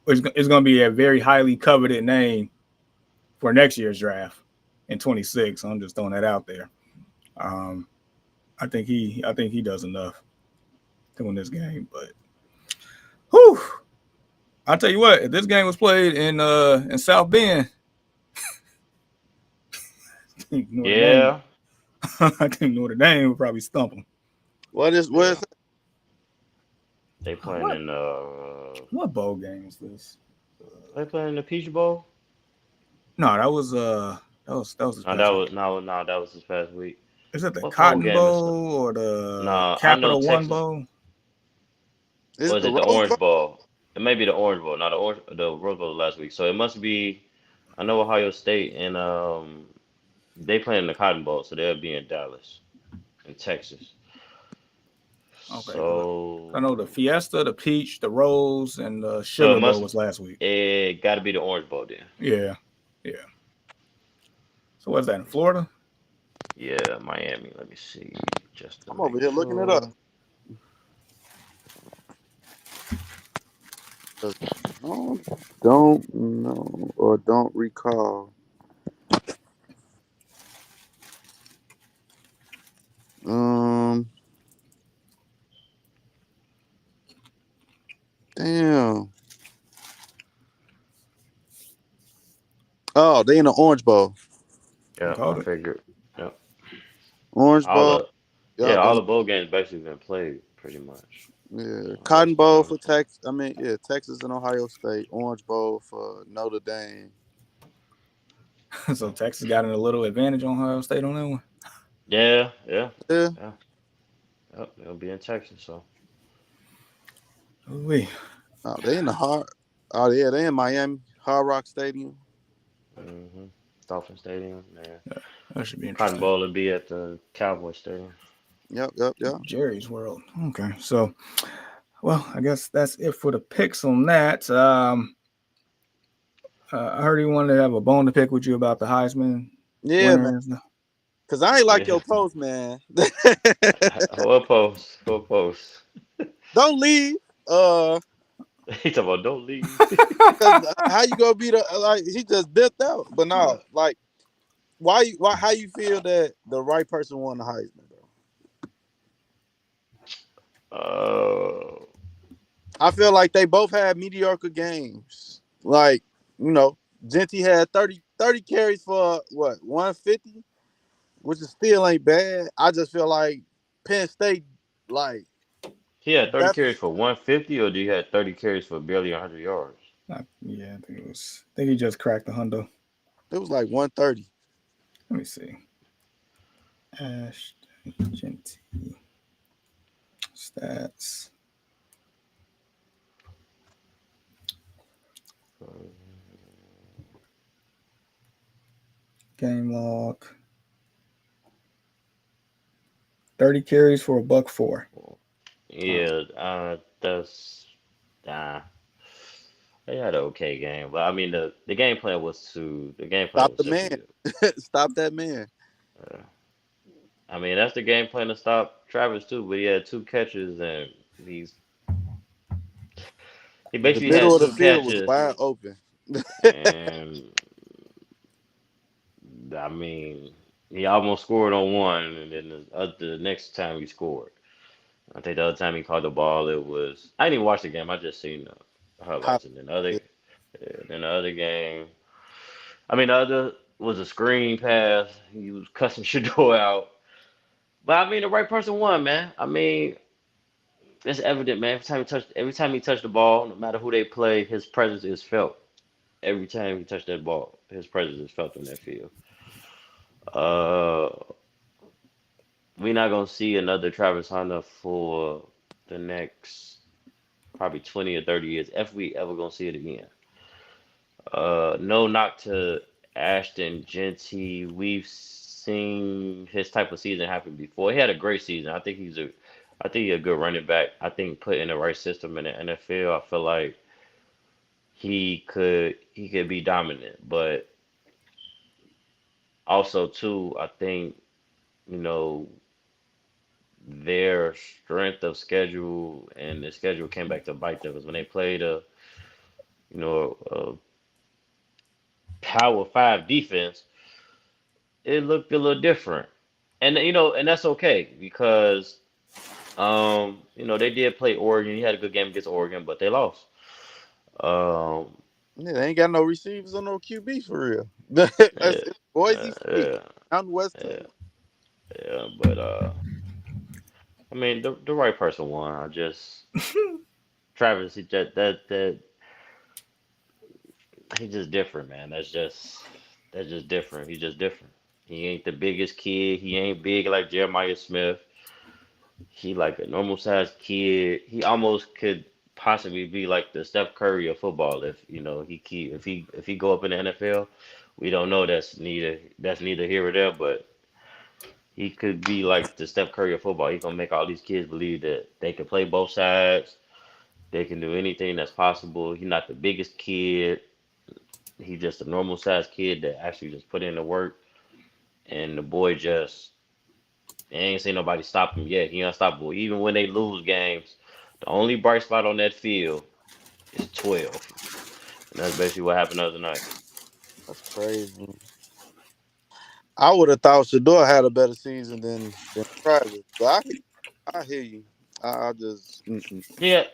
is going to be a very highly coveted name for next year's draft in 26. I'm just throwing that out there. Um, I think he does enough to win this game. But whew, I'll tell you what, if this game was played in South Bend, I think Notre Dame, Yeah, I think Notre Dame would probably stump them. what is yeah. that? They playing What in what bowl game is this? they playing in the Peach Bowl. No, that was this No, that past week. was no, no, that was this past week. Is it the What bowl Cotton game is it? Bowl or the No, I know Capital One Texas. Bowl? Is Or it is the it the Rose Orange Bowl? Bowl? It may be the Orange Bowl, not the Rose Bowl last week. So it must be. I know Ohio State and they play in the Cotton Bowl, so they'll be in Dallas, in Texas. Okay, because I know the So, Fiesta, the Peach, the Rose, and the so it Sugar Bowl must was last week. it got to be the Orange Bowl then. Yeah, yeah. So what's that in Florida? Yeah, Miami. Let me see, just to I'm over make here looking it up. sure. 'Cause I don't know or don't recall. Um, damn. Oh, they in the Orange Bowl. You Yeah, I called it. figured. Yeah, Orange all Bowl. the yeah, Yep. all And the bowl games basically been played pretty much. yeah, That's Cotton what Bowl I'm for saying. Texas. I mean, yeah, Texas and Ohio State. Orange Bowl for Notre Dame. So Texas got in a little advantage on Ohio State on that one. Yeah, yeah, Yeah. yeah. Yep, they'll be in Texas, so. Ooh-wee. Oh, they in the hard. Oh yeah, they in Miami Hard Rock Stadium. hmm Dolphin Stadium, man. That should be Cotton interesting. Bowl will be at the Cowboy Stadium. Yep, yep, yep. Jerry's World. Okay, so well, I guess that's it for the picks on that. I heard he wanted to have a bone to pick with you about the Heisman Yeah, man. winners. Cause I ain't like Yeah. your post, man. What post? What post? Don't leave. Uh, He talking about don't leave. cause how you gonna be the like? He just dipped out. But no, like, why? How you feel that the right person won the Heisman, bro? Uh, I feel like they both had mediocre games. Like, you know, Genty had 30 carries for what, 150, which is still ain't bad. I just feel like Penn State, like, he had 30 that carries for 150, or do you had 30 carries for barely 100 yards? Yeah, I think it was. I think he just cracked the hundo. it was like 130. Let me see. Ashton Genty stats game log. 30 carries for a buck four. Yeah, that's nah. They had an okay game, but I mean the game plan was to the game plan Stop was the man. simply. Stop that man. Uh, I mean that's the game plan to stop Travis too, but he had two catches and he's he The basically middle had of the two field was catches wide open. and I mean he almost scored on one and then the next time he scored. I think the other time he caught the ball it was I didn't even watch the game, I just seen the Hot. highlights and then the other game I mean, the other was a screen pass. He was cussing Shador out. But I mean, the right person won, man. I mean, it's evident, man. Every time he touched the ball, no matter who they play, his presence is felt. Every time he touched that ball, his presence is felt on that field. Uh, we're not gonna see another Travis Hunter for the next probably 20 or 30 years, if we ever gonna see it again. No knock to Ashton Genty. We've seen his type of season happen before. He had a great season. I think he's a good running back. I think put in the right system in the NFL, I feel like he could be dominant. But also too, I think you know their strength of schedule and the schedule came back to bite them because when they played a Power Five defense, it looked a little different. And and that's okay because they did play Oregon. He had a good game against Oregon, but they lost. Um, Yeah, they ain't got no receivers or no QB for real. It's yeah, Boise State, yeah, Mountain West yeah, team. yeah. But I mean, the right person won. I just Travis, he's just different, man. That's just different. He's just different. He ain't the biggest kid. He ain't big like Jeremiah Smith. He like a normal sized kid. He almost could possibly be like the Steph Curry of football if if he go up in the NFL. We don't know that's neither here or there, but he could be like the Steph Curry of football. He's gonna make all these kids believe that they can play both sides. They can do anything that's possible. He's not the biggest kid. He's just a normal sized kid that actually just put in the work. And the boy just ain't seen nobody stop him yet. He unstoppable. Even when they lose games, the only bright spot on that field is 12. And that's basically what happened the other night. That's crazy. I would have thought Shador had a better season than Travis, but I hear you. I just Yeah,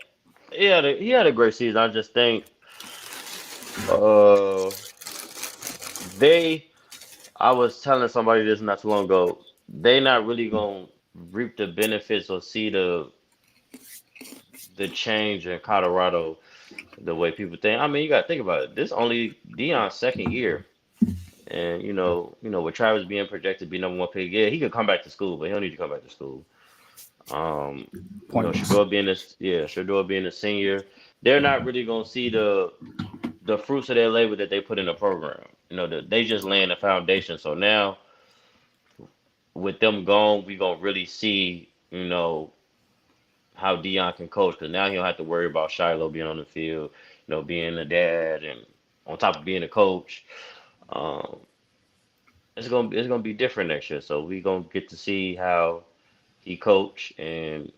he had a great season. I just think uh they I was telling somebody this not too long ago. They not really gonna reap the benefits or see the change in Colorado the way people think. I mean, you gotta think about it. This only Dion's second year. And with Travis being projected to be number one pick, yeah, he could come back to school, but he don't need to come back to school. Um, Pointless. Shador being a senior, they're not really gonna see the fruits of their labor that they put in the program. They just laying the foundation. So now with them gone, we gonna really see, how Dion can coach because now he don't have to worry about Shiloh being on the field, being a dad and on top of being a coach. Um, it's gonna be different next year. So we gonna get to see how he coach, and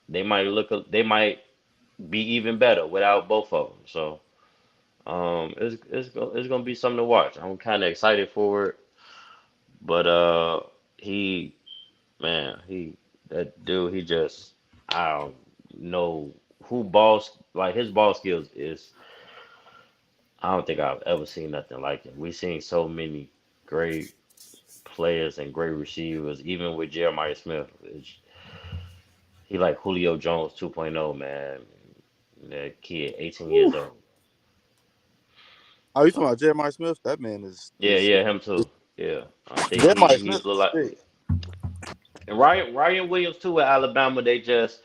they might be even better without both of them. So it's gonna be something to watch. I'm kind of excited for it, but he man he that dude he just I don't know who balls like his ball skills is. I don't think I've ever seen nothing like it. We've seen so many great players and great receivers, even with Jeremiah Smith. He like Julio Jones 2.0, man. That kid, 18 years Whew. old. Oh, you talking So about Jeremiah Smith? That man is yeah, yeah, him too. Yeah, I think Jeremiah he Smith look is like sick. and Ryan Williams too at Alabama. They just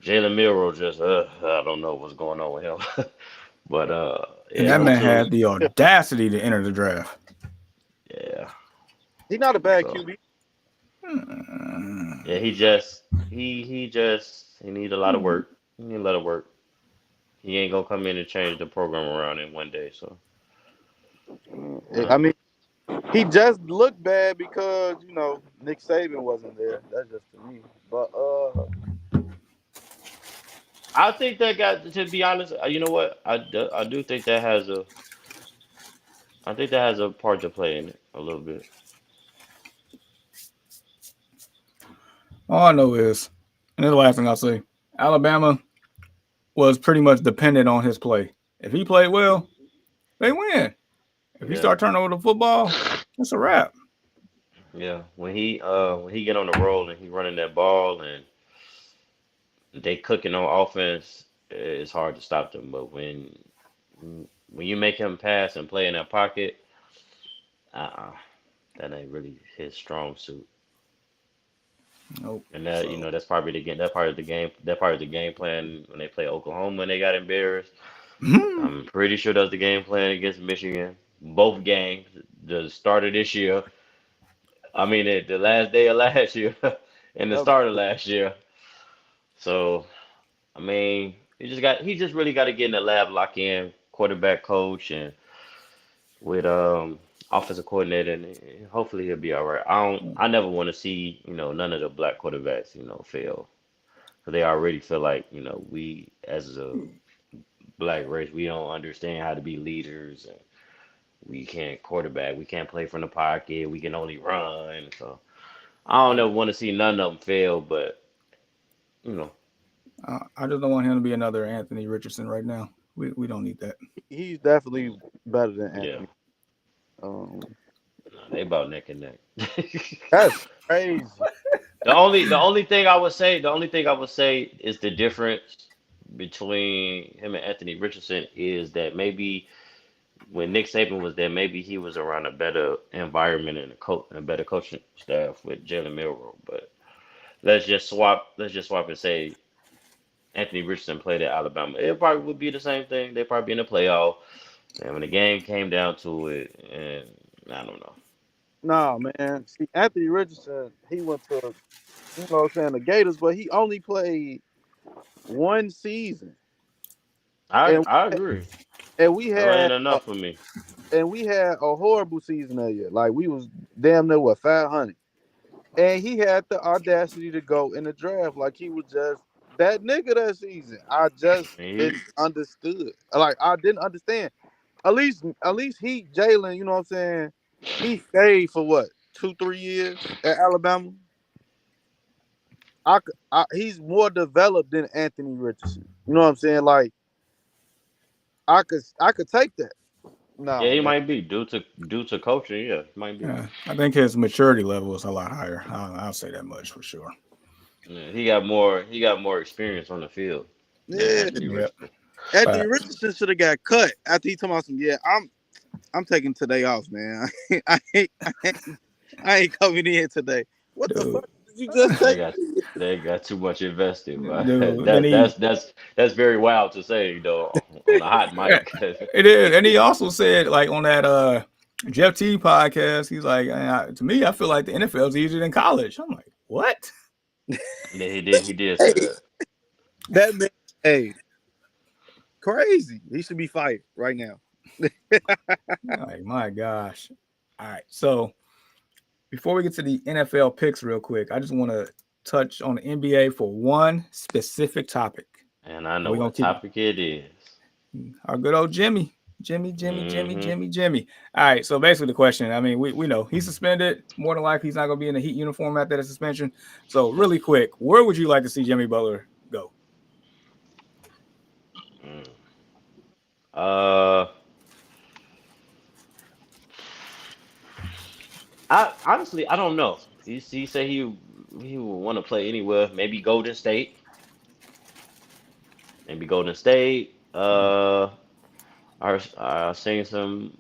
Jalen Milroe just I don't know what's going on with him, but And yeah, that him man too. had the audacity to enter the draft. Yeah, He's not a bad so QB. yeah, Mm. he need a lot of work. He need a lot of work. He ain't gonna come in and change the program around in one day. So I uh, mean, he just looked bad because Nick Saban wasn't there. That's just to me. But I think that got to be honest. You know what? I do think that has a I think that has a part to play in it a little bit. All I know is, and this is the last thing I'll say, Alabama was pretty much dependent on his play. If he played well, they win. If he Yeah, start turning over the football, it's a wrap. yeah. When he get on the roll and he running that ball and they cooking on offense, it's hard to stop them. But when you make him pass and play in that pocket, uh, that ain't really his strong suit. Nope. And that So that's probably the game. That part of the game. That part of the game plan when they play Oklahoma and they got embarrassed. I'm pretty sure that's the game plan against Michigan. Both games, the start of this year. I mean, the last day of last year and the that start of last year. So, I mean, he just really got to get in the lab, lock in quarterback coach and with offensive coordinator, and hopefully he'll be all right. I never want to see none of the black quarterbacks fail. 'Cause they already feel like we as a black race we don't understand how to be leaders and we can't quarterback, we can't play from the pocket, we can only run. So I don't ever want to see none of them fail, but you know, I just don't want him to be another Anthony Richardson right now. We don't need that. he's definitely better than yeah, Anthony. Um, nah, they about neck and neck. that's crazy. The only thing I would say is the difference between him and Anthony Richardson is that maybe when Nick Saban was there, maybe he was around a better environment and a better coaching staff with Jalen Milroe. But let's just swap and say Anthony Richardson played at Alabama. It probably would be the same thing. They probably be in the playoff. And when the game came down to it, and I don't know. Nah, man. See, Anthony Richardson, he went to what I'm saying, the Gators, but he only played one season, and I agree. and we That ain't had enough for me. a horrible season that year. Like we was damn near 500, and he had the audacity to go in the draft like he was just that nigga that season. I just I mean, didn't understood. Like I didn't understand. At least he Jalen, you know what I'm saying? He stayed for what 2-3 years at Alabama. He's more developed than Anthony Richardson. You know what I'm saying? Like I could take that. yeah, No he man, might be due to coaching. Yeah, he might be. I think his maturity level is a lot higher. I'll say that much for sure. Yeah, he got more experience on the field than yeah. Anthony Yep. Richardson. Anthony Facts. Richardson should have got cut after he told me some. Yeah, I'm taking today off, man. I ain't coming in today. What the Dude. fuck did you just They take? got they got too much invested. But Dude. Then he that's very wild to say though on a hot mic. it is. And he also said, like on that Jeff T podcast, he's like, to me, I feel like the NFL is easier than college. I'm like, what? Yeah, he did say Hey, that. that man, hey, crazy. He should be fired right now. Like, my gosh. All right. So before we get to the NFL picks real quick, I just want to touch on the NBA for one specific topic. And I And know we're gonna what keep topic it is. our good old Jimmy. Jimmy, Jimmy, Jimmy, Mm-hmm. Jimmy, Jimmy. All right. So basically, the question. I mean, we know he's suspended. More than likely, he's not going to be in the Heat uniform after the suspension. So really quick, where would you like to see Jimmy Butler go? Mm. Uh, I honestly I don't know. He said he would want to play anywhere. Maybe Golden State. Maybe Golden State. I seen some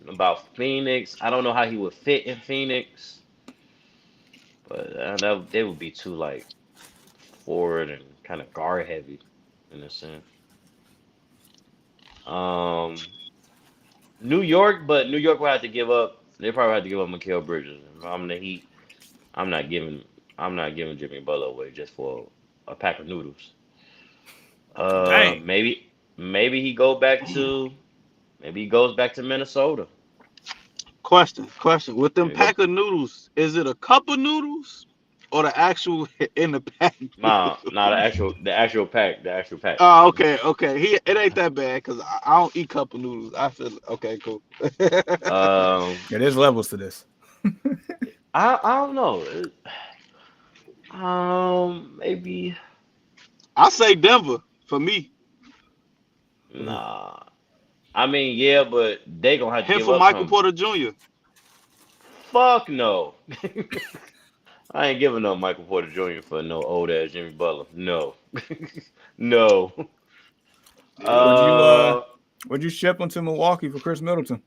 about Phoenix. I don't know how he would fit in Phoenix, but that they would be too like forward and kind of guard heavy in a sense. Um, New York, but New York will have to give up. They probably have to give up Mikal Bridges. If I'm the Heat, I'm not giving I'm not giving Jimmy Butler away just for a pack of noodles. Dang. Maybe he go back to maybe he goes back to Minnesota. Question. With them Maybe go pack of noodles, is it a cup of noodles or the actual in the pack nah noodles? the actual pack. Oh, okay. It ain't that bad because I don't eat cup of noodles. I feel okay, cool. Um, Yeah, there's levels to this. I don't know. Maybe I say Denver for me. nah. I mean, yeah, but they gonna have to Him give for up Michael some. Porter Jr. Fuck no. I ain't giving up Michael Porter Jr. for no old ass Jimmy Butler. No, no. Would Yeah. you Uh, would you ship him to Milwaukee for Chris Middleton?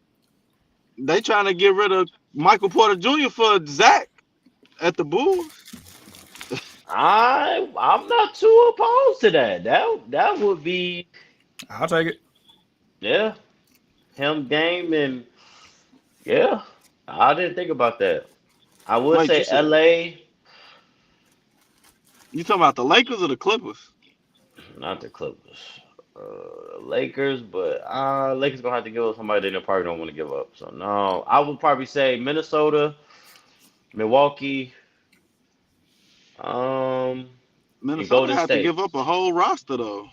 They trying to get rid of Michael Porter Jr. for Zach at the Bulls. I'm not too opposed to that. That would be I'll take it. yeah, him game and yeah. I didn't think about that. I would Wait, you say said LA, you talking about the Lakers or the Clippers? not the Clippers. Lakers, but Lakers gonna have to give up somebody they probably don't want to give up. So no, I would probably say Minnesota, Milwaukee, um, and Minnesota Golden had to give State. up a whole roster though.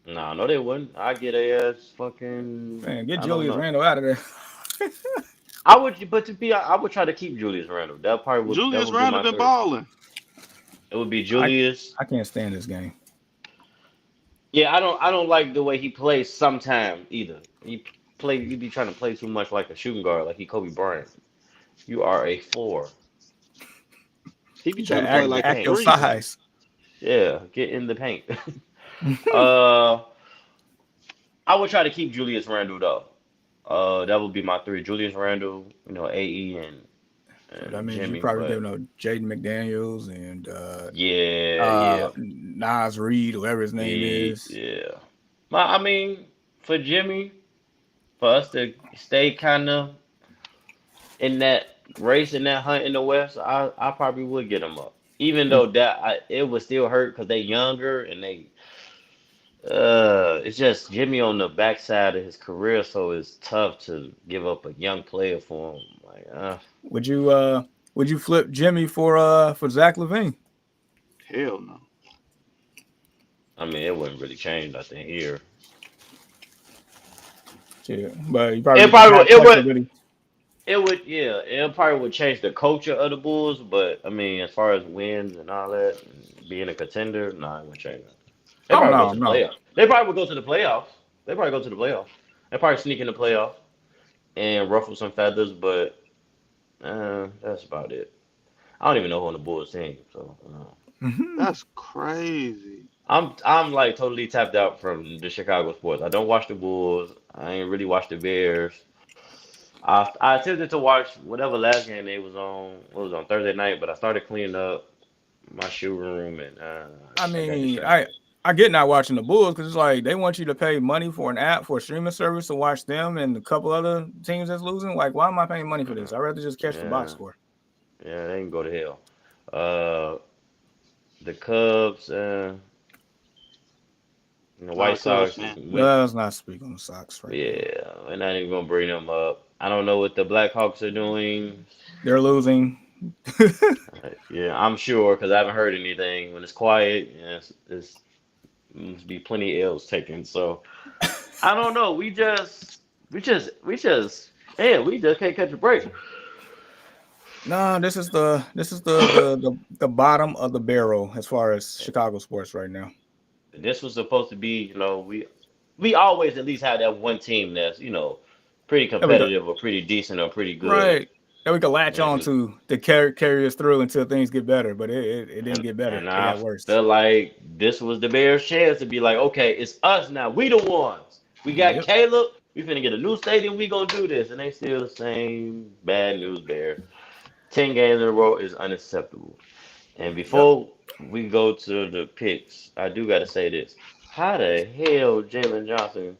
No, no, they wouldn't. I get a ass fucking. Man, get I don't Julius know. Randle out of there. I would, but to be, I would try to keep Julius Randle. That Julius would be Randle my been three. balling. It would be I Julius. I can't stand this game. Yeah, I don't like the way he plays sometimes either. He be trying to play too much like a shooting guard, like he Kobe Bryant. You are a four. He be You trying better to play Get in the like a act your paint. three. size. Yeah, get in the paint. uh, I would try to keep Julius Randle though. That would be my three: Julius Randle, AE, So that and means you Jimmy. probably But giving up Jaden McDaniels and yeah, yeah, Nas Reed, whoever his name is. yeah. I mean, for Jimmy, for us to stay kind of in that race in that hunt in the West, I probably would get him up. Even Would though it would still hurt because they younger and it's just Jimmy on the backside of his career, so it's tough to give up a young player for him. Like, would you would you flip Jimmy for Zach Levine? Hell no. I mean, it wouldn't really change nothing here. Yeah, but you probably It get the probably cap would. It would. flexibility. Yeah. It probably would change the culture of the Bulls, but I mean, as far as wins and all that, and being a contender, nah, it wouldn't change nothing. They Oh probably go no, to the no. playoffs. They probably would go to the playoffs. They probably go to the playoffs. They probably sneak in the playoffs and ruffle some feathers, but that's about it. I don't even know who on the Bulls team, so That's crazy. I'm like totally tapped out from the Chicago sports. I don't watch the Bulls. I ain't really watch the Bears. I attempted to watch whatever last game they was on. It was on Thursday night, but I started cleaning up my shoe room and I I got mean, distracted. I get not watching the Bulls because it's like they want you to pay money for an app for a streaming service to watch them and a couple other teams that's losing. Like, why am I paying money for this? I'd rather just catch the box Yeah, score. yeah, they can go to hell. Uh, the Cubs, and the Not a White Cubs Sox. fan. Let's not speak on the Sox right now. Yeah, we're not even gonna bring them up. I don't know what the Blackhawks are doing. They're losing. Yeah, I'm sure because I haven't heard anything. When it's quiet, yeah, it's Must be plenty L's taken. So I don't know. We just can't catch a break. No, this is the bottom of the barrel as far as Chicago sports right now. This was supposed to be, we always at least have that one team that's, pretty There we go. competitive or pretty decent or pretty good. Right. That we could latch on And to carry us through until things get better, but it didn't and get better. and It I got worse. felt like this was the Bears' chance to be like, okay, it's us now. We the ones. We got Yep. Caleb. We finna get a new stadium. We gonna do this, and they still the same bad news Bears. 10 games in a row is unacceptable. And Yep. before we go to the picks, I do gotta say this: how the hell Jalen Johnson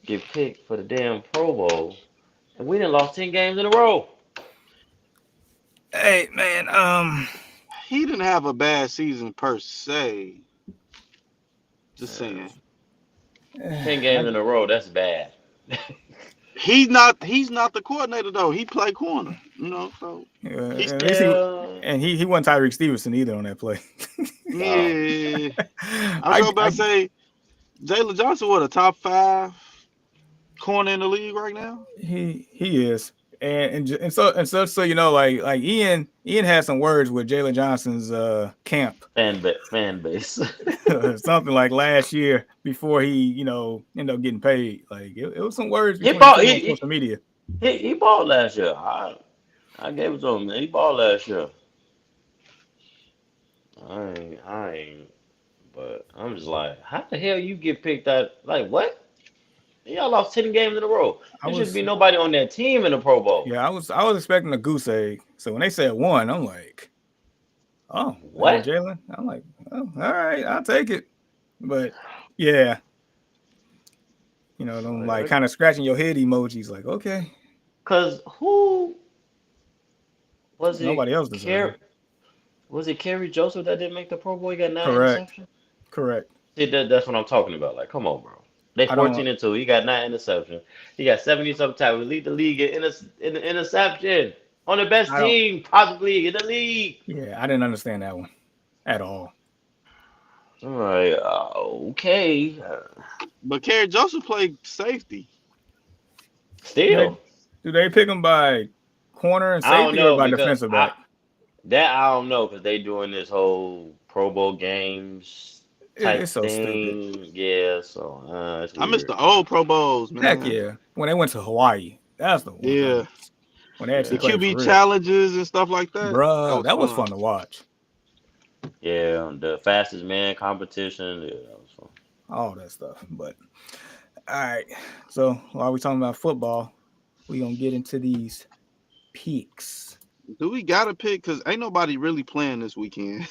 get picked for the damn Pro Bowl, and we done lost 10 games in a row? Hey man, He didn't have a bad season per se. Just Uh, saying. 10 games in a row, that's bad. He's not the coordinator though. He play corner. So he's at least Yeah. he wasn't Tyreek Stevenson either on that play. Oh, yeah. I was I, about I to say Jalen Johnson, what, a top 5 corner in the league right now? he is, and so like Ian had some words with Jalen Johnson's camp fan base. something like last year before he ended up getting paid. Like it was some words he between the bought two he, on he social media. he bought last year. I gave it to him. He bought last year. I ain't. But I'm just like, how the hell you get picked out? Like what? Y'all lost 10 games in a row. I There should was be nobody on that team in the Pro Bowl. Yeah, I was expecting a goose egg. So when they said one, I'm like, oh, What? Jalen. I'm like, oh, all right, I'll take it. But yeah, them like kind of scratching your head emojis. Like, okay, Cause who was it? nobody else deserved. Was it Kerry Joseph that didn't make the Pro Bowl? He got nine Correct, interceptions. correct. See, that's what I'm talking about. Like, come on, bro. They I don't. 14-2. He got 9 interceptions. He got 70 something tackles. Lead the league in interception on the best I don't. team possibly in the league. Yeah, I didn't understand that one at all. All right, okay. But Kerry Joseph played safety. Do they Still, do they pick them by corner and I don't safety or know by because defensive back? I don't know because they doing this whole Pro Bowl games It's type so stupid. thing. Yeah, so it's I miss weird. the old Pro Bowls, Heck man. yeah, when they went to Hawaii, that's the ones I Yeah. miss. When they actually The Yeah, played for QB real, challenges and stuff like that. That bruh, was that was fun. fun to watch. yeah. The fastest man competition. Yeah, that was fun. All that stuff. But all right. So while we talking about football, we gonna get into these picks. Do we got to pick? Because ain't nobody really playing this weekend.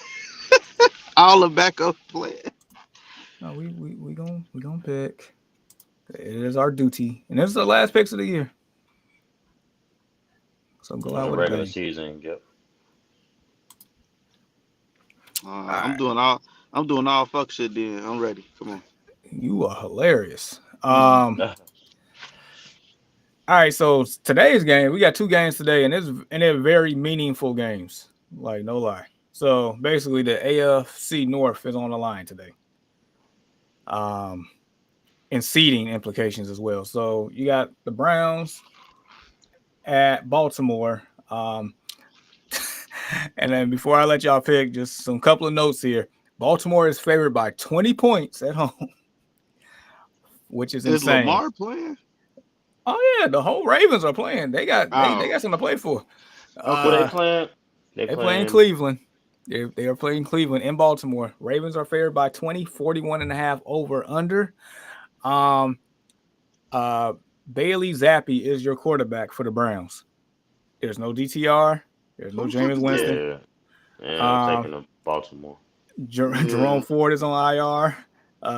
All the backup playing. No, we gonna pick. It is our duty, and this is the last picks of the year. So go out with a Regular bang. season. Yep. All I'm right. doing all. I'm doing all fuck shit. Then I'm ready. Come on. You are hilarious. Mm. All right. So today's game, we got two games today, and they're very meaningful games. Like no lie. So basically, the AFC North is on the line today. Um, and seeding implications as well. So you got the Browns at Baltimore. And then before I let y'all pick, just some couple of notes here. Baltimore is favored by 20 points at home, which is Is insane. Lamar playing? Oh yeah, the whole Ravens are playing. They Oh, got something to play for. Who they okay. Uh playing? They they playing playing. Cleveland. They are playing Cleveland in Baltimore. Ravens are favored by 20, 41.5 over under. Um uh Bailey Zappi is your quarterback for the Browns. There's no DTR. There's no Who the fuck Jameis is that? Winston. Yeah, yeah. I'm taking Um, them Baltimore. Jerome Yeah. Ford is on IR.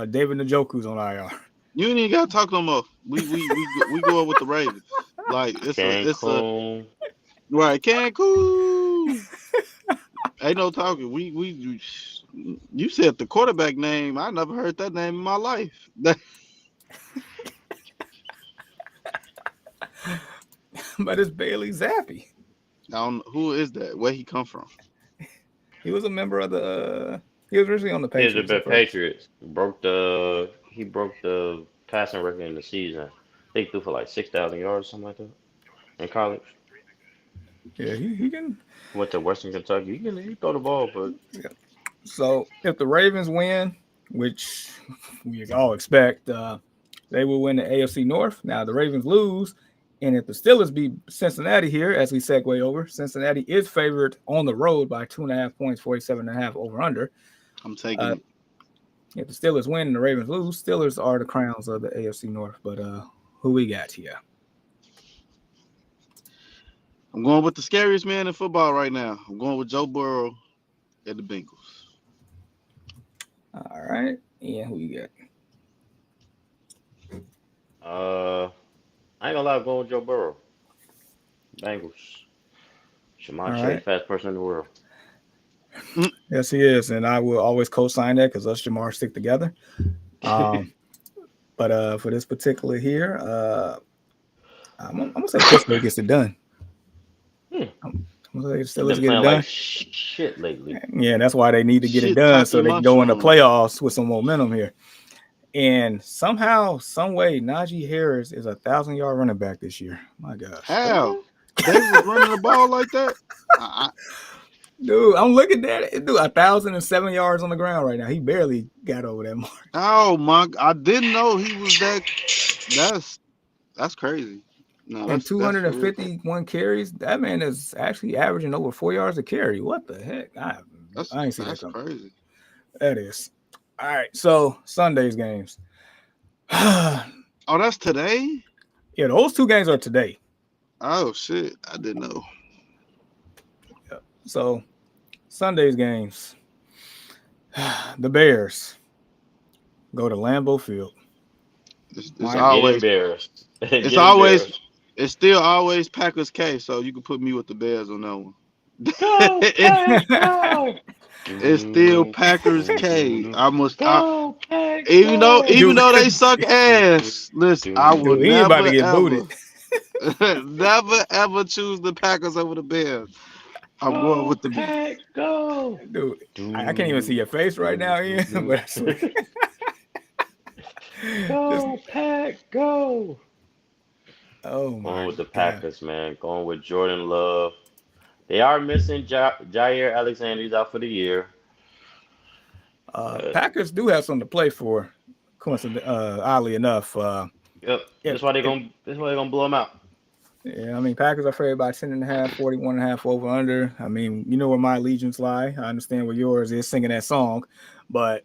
David Njoku's on IR. You ain't even got to talk no more. We go up with the Ravens. Like it's a Cancun. right. Cancun. Ain't no talking. You said the quarterback name. I never heard that name in my life. But it's Bailey Zappi. I don't know who is that. Where he come from? He was a member of the He was originally on the He was a Patriots at bit first. Patriots. He broke the passing record in the season. I think he threw for like 6,000 yards, something like that, in college. Yeah, he can. Went to Western Kentucky. He throw the ball, but Yeah. So if the Ravens win, which we all expect, they will win the AFC North. Now the Ravens lose, and if the Steelers beat Cincinnati here, as we segue over, Cincinnati is favored on the road by 2.5 points, 47.5 over under. I'm taking Uh, it. if the Steelers win and the Ravens lose, Steelers are the crowns of the AFC North. But who we got here? I'm going with the scariest man in football right now. I'm going with Joe Burrow and the Bengals. All right, yeah, who you got? I ain't gonna lie, I'm going with Joe Burrow. Bengals. All Shamar Chase, right. fast person in the world. Yes, he is, and I will always co-sign that because us Jamar stick together. Um, but for this particular here, I'm gonna say Pittsburgh gets it done. Hmm. I'm gonna say They've Steelers been get it playing like done. shit lately. Yeah, that's why they need to get it Shit, done so tacky they can go in the mushroom. playoffs with some momentum here. And somehow, some way, Najee Harris is 1,000-yard running back this year. My gosh, How? What? They was running the ball like that? dude, I'm looking at it. Dude, 1,007 yards on the ground right now. He barely got over that mark. Oh my! I didn't know he was that. That's crazy. No, And that's for real. 251 carries. That man is actually averaging over 4 yards a carry. What the heck? I ain't see that That's coming. crazy. That is. All right. So Sunday's games. Yeah, Oh, that's today. those two games are today. Oh shit! I didn't know. Yeah. So Sunday's games. The Bears go to Lambeau Field. It's Miami. Get always. embarrassed. It's Get always. embarrassed. It's still always Packers K. So you can put me with the Bears on that one. Go, Pack, go! It's still Do, Packers do, do, K. do. I must. Go, Pack, Even though go! even dude, though they suck ass, listen, I will dude, he ain't about to never get ever, booted. never ever choose the Packers over the Bears. I'm going Go, with the Bears. Pack, go! Dude, I can't even see Do, your face right do, now, do, Ian. do. But I swear, just Go, Pack, go! oh Going my with the god. Packers, man. Going with Jordan Love. They are missing Jair Alexander. He's out for the year. But, Packers do have something to play for. Coincident, oddly enough, yep, if, if that's why they're gonna blow him out. yeah, I mean Packers are favored by 10.5, 41.5 over under. I mean, you know where my allegiance lie. I understand where yours is singing that song, but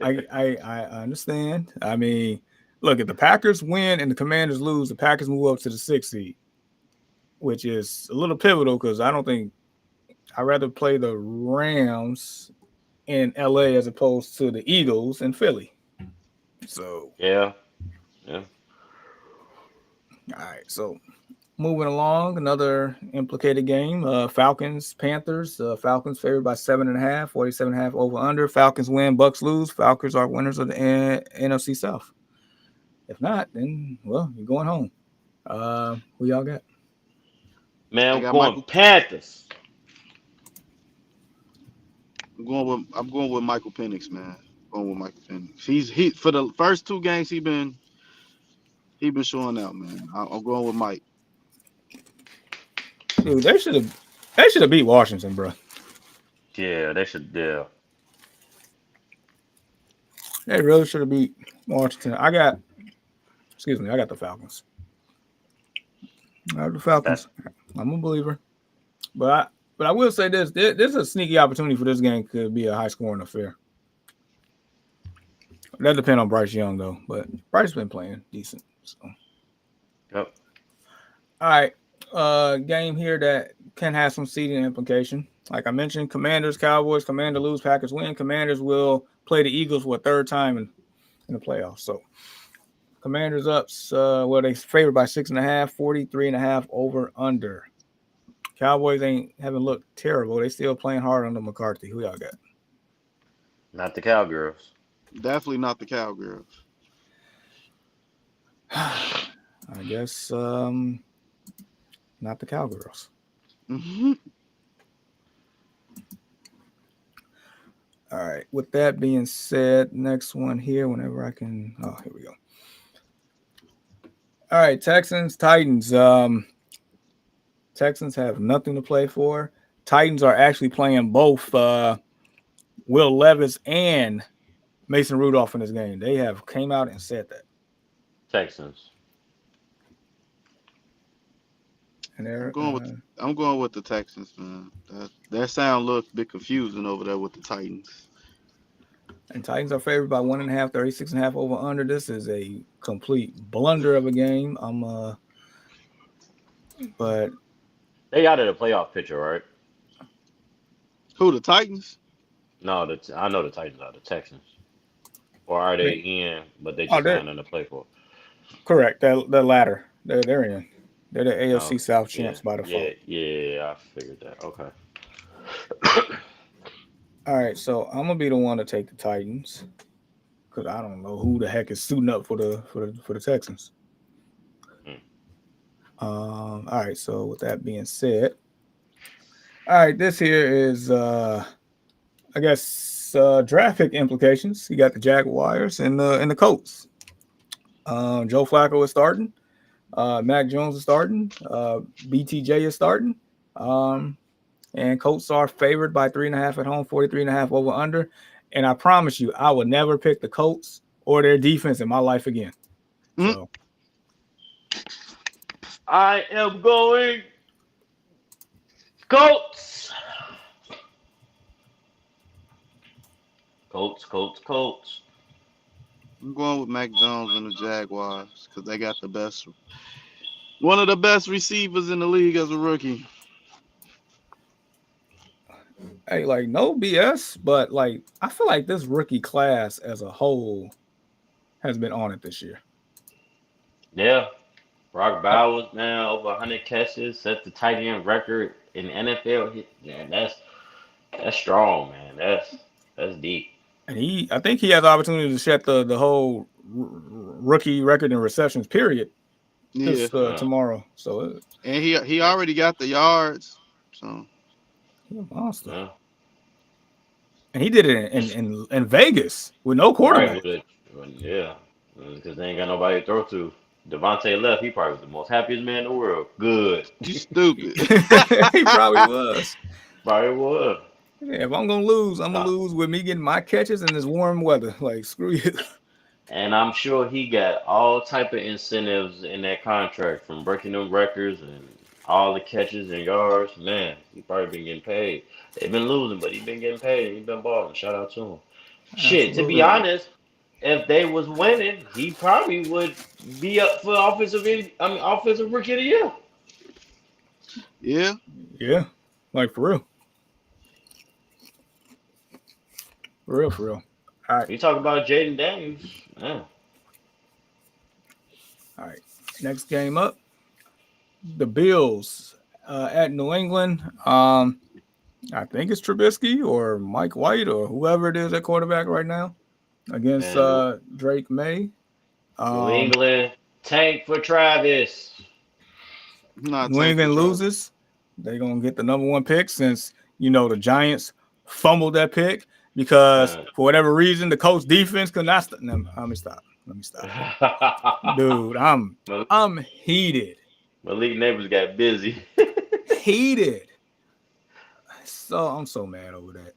I understand. I mean, look, if the Packers win and the Commanders lose, the Packers move up to the 6th seed, which is a little pivotal because I don't think I'd rather play the Rams in LA as opposed to the Eagles in Philly. So, Yeah, yeah. all right. So, moving along, another implicated game. Falcons, Panthers. Falcons favored by 7.5, 47.5 over under. Falcons win, Bucks lose. Falcons are winners of the NFC South. If not, then, well, you're going home. Who y'all got? Man, I I'm got going Michael. Panthers. I'm going with Michael Penix, man. Going with Michael Penix. He for the first two games he been showing out, man. I'm going with Mike. Dude, they should have beat Washington, bro. Yeah, they should. Yeah, They really should have beat Washington. I got the Falcons. I have the that Falcons. I'm a believer. But I will say this: there's a sneaky opportunity for this game could be a high scoring affair. That depends on Bryce Young though, but Bryce's been playing decent. So, yep. all right, game here that can have some seeding implication. Like I mentioned, Commanders, Cowboys, Commander lose, Packers win. Commanders will play the Eagles for a third time in the playoffs. So Commanders ups, they favored by 6.5, 43.5 over under. Cowboys haven't looked terrible. They still playing hard under McCarthy. Who y'all got? Not the Cowgirls. Definitely not the Cowgirls. I guess not the Cowgirls. Mm-hmm. All right. With that being said, next one here, whenever I can. Oh, here we go. All right, Texans, Titans. Texans have nothing to play for. Titans are actually playing both Will Levis and Mason Rudolph in this game. They have came out and said that. Texans. And I'm they're going with I'm going with the Texans, man. That sound look a bit confusing over there with the Titans. and Titans are favored by 1.5, 36.5 over under. This is a complete blunder of a game. But They out of the playoff picture, right? Who, the Titans? No, I know the Titans are the Texans. Or are they they, in, but they oh, just they're had nothing to play for? correct. The latter. They're in. They're the No. AFC South Yeah. champs by Yeah. default. Yeah. I figured that. Okay. All right, so I'm gonna be the one to take the Titans because I don't know who the heck is suiting up for the Texans. Mm. All right, so with that being said, all right, this here is I guess draft pick implications. You got the Jaguars and the Colts. Joe Flacco is starting. Mac Jones is starting. BTJ is starting. Um, and Colts are favored by 3.5 at home, 43.5 over under. And I promise you, I will never pick the Colts or their defense in my life again. Mm, So I am going Colts. Colts. Colts. Colts. I'm going with Mac Jones and the Jaguars because they got one of the best receivers in the league as a rookie. hey, like no BS, but like I feel like this rookie class as a whole has been on it this year. Yeah. Brock Like, Bowers, man, over 100 catches, set the tight end record in NFL. Man, that's strong, man. That's deep. and I think he has the opportunity to set the whole rookie record in receptions period Yeah, this Yeah. tomorrow. So and he Yeah. already got the yards. So he's a monster. Yeah. And he did it in Vegas with no Right quarterback. with it. Yeah. Because they ain't got nobody to throw to. Devontae left. He probably was the most happiest man in the world. Good. you stupid. He probably was. Probably was. Yeah, if I'm gonna lose, I'm gonna Uh, lose with me getting my catches in this warm weather. Like screw you. and I'm sure he got all type of incentives in that contract from breaking them records and all the catches and yards. Man, he probably been getting paid. They've been losing, but he been getting paid. He been balling. Shout out to him. Shit, to be Absolutely. Yeah, honest, if they was winning, he probably would be up for offensive rookie of the year. yeah. Yeah. Like for real. For real, for real. All right. You talk about Jaden Daniels, man. All right. Next game up. The Bills at New England. I think it's Trubisky or Mike White or whoever it is at quarterback right now against Man, Drake May. New Um, England tank for Travis. I'm not New tank for England Travis. loses. They're gonna get the number one pick since the Giants fumbled that pick because Man. for whatever reason the Colts defense could not. Let me stop. Let me stop, dude. I'm heated. Malik Neighbors got busy. Heated. So I'm so mad over that.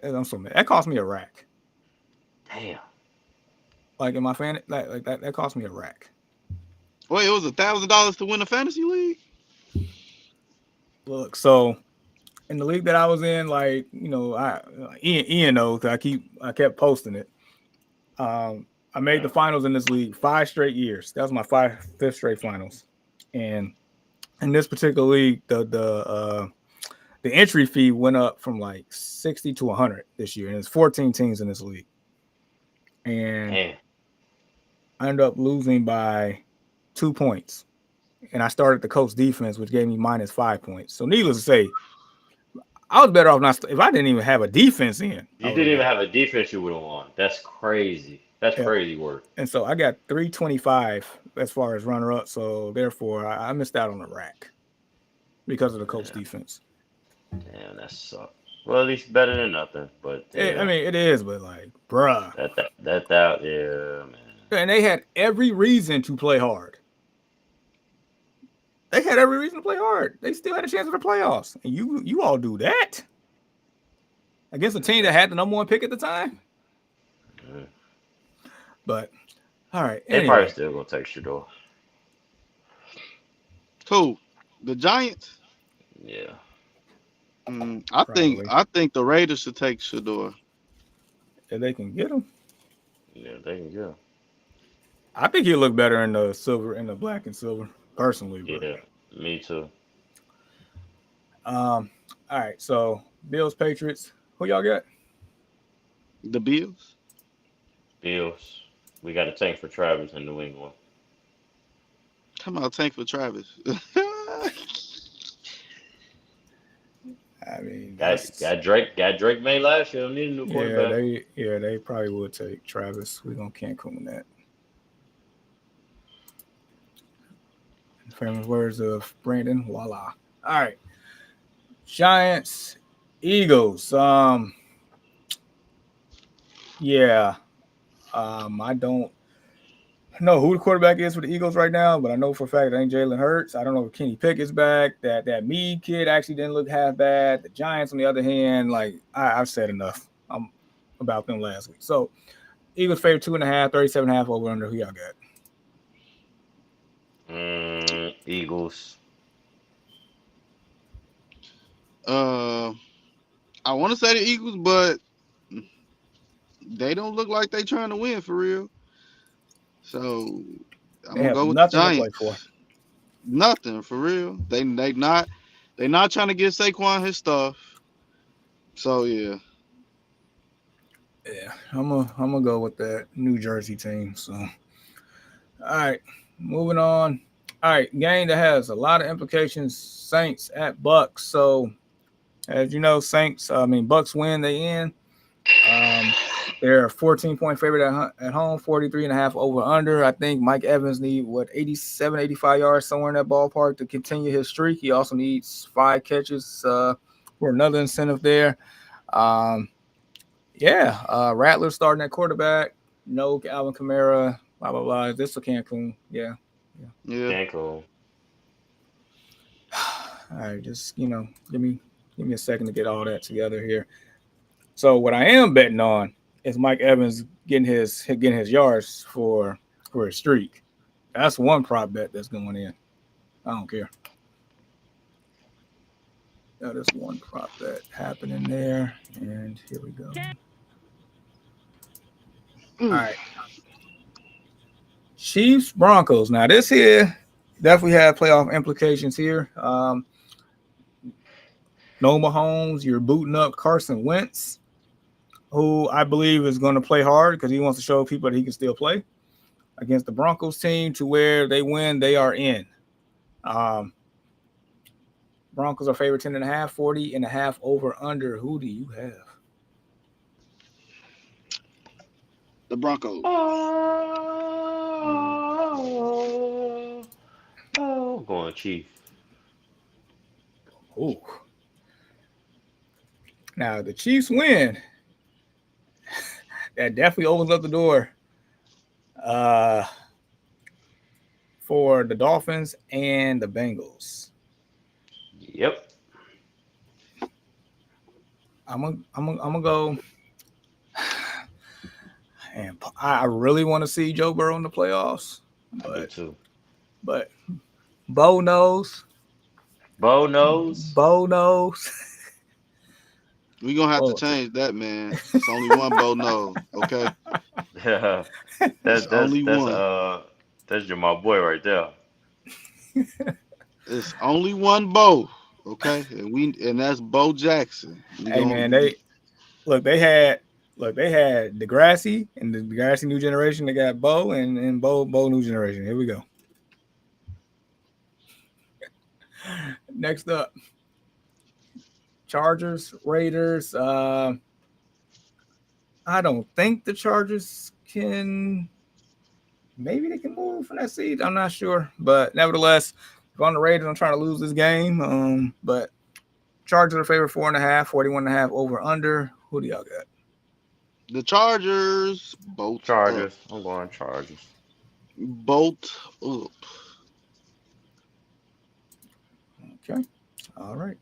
I'm so mad. That cost me a rack. Damn. Like in my fan, like that cost me a rack. Wait, it was $1,000 to win a fantasy league. Look, so in the league that I was in, like Ian knows. I kept posting it. I made the finals in this league 5 straight years. That was my fifth straight finals. And in this particular league, the entry fee went up from like 60 to 100 this year, and it's 14 teams in this league. And Damn. I ended up losing by 2 points. And I started the Colts defense, which gave me -5 points. So needless to say, I was better off not if I didn't even have a defense in. I You would have didn't even won. have a defense you would have won. That's crazy. That's Yeah. crazy work. And so I got 325 as far as runner up. So therefore, I missed out on the rack because of the Colts Yeah. defense. Damn, that sucked. Well, at least better than nothing. But I yeah, mean, it is, but like, bruh. yeah, man. And they had every reason to play hard. They had every reason to play hard. They still had a chance for the playoffs, and you all do that against a team that had the number one pick at the time. Mm. But all right, They probably anyway, still gonna take Shador. Who? The Giants? Yeah, probably I think the Raiders should take Shador. if they can get him. yeah, they can go. I think he'll look better in the silver, in the black and silver, personally. But Yeah, me too. um, all right. So Bills, Patriots. Who y'all got? The Bills? Bills. We got a tank for Travis in New England. Come on, tank for Travis. I mean, Got that's got Drake. Got Drake May last year. Need a new quarterback. they probably would take Travis. We're gonna Cancun that. In famous words of Brandon, voila. All right. Giants, Eagles. Yeah. I don't know who the quarterback is for the Eagles right now, but I know for a fact it ain't Jalen Hurts. I don't know if Kenny Pickett's back. That Meade kid actually didn't look half bad. The Giants, on the other hand, like I've said enough about them last week. So Eagles favorite 2.5, 37.5 over under. Who y'all got? Eagles. uh, I want to say the Eagles, but they don't look like they trying to win for real. So I'm They gonna have go with the nothing to play for. Giants. Nothing for real. They not trying to get Saquon his stuff. So yeah. Yeah, I'm gonna go with that New Jersey team. So, all right, moving on. All right, game that has a lot of implications. Saints at Bucks. So, as you know, Bucks win. They in. Um, they're a 14-point favorite at home. 43.5 over under. I think Mike Evans need 87, 85 yards somewhere in that ballpark to continue his streak. He also needs 5 catches for another incentive there. Um, Yeah, Rattler starting at quarterback. No Alvin Kamara. Blah blah blah. Is this a Cancun? Yeah, yeah. Yeah. Cancun. All right, just give me a second to get all that together here. So what I am betting on is Mike Evans getting his yards for his streak. That's one prop bet that's going in. I don't care. That is one prop bet happening there. And here we go. All Mm. right, Chiefs Broncos. Now this here definitely had playoff implications here. No Mahomes, you're booting up Carson Wentz, who I believe is going to play hard because he wants to show people that he can still play against the Broncos team to where they win, they are in. Um, Broncos are favored 10.5, 40.5 over under. Who do you have? The Broncos. Oh, going Chief. Oh, now the Chiefs win. That definitely opens up the door uh, for the Dolphins and the Bengals. Yep. I'm gonna go. And I really want to see Joe Burrow in the playoffs, I do but too. but Bo knows. Bo knows. Bo knows. We gonna have to Oh, change that, man. It's only one Bo knows. Okay. Yeah. It's only That's one. that's your my boy right there. It's only one Bo. Okay. And that's Bo Jackson. We hey gonna man, they had Degrassi and the Degrassi new generation. They got Bo and Bo new generation. Here we go. Next up, Chargers Raiders. I don't think the Chargers can. Maybe they can move from that seat. I'm not sure, but nevertheless, if I'm the Raiders, I'm trying to lose this game. But Chargers are favorite 4.5, 41.5 over under. Who do y'all got? The Chargers bolt up. Chargers. I'm going Chargers. Bolt up. Okay. All right.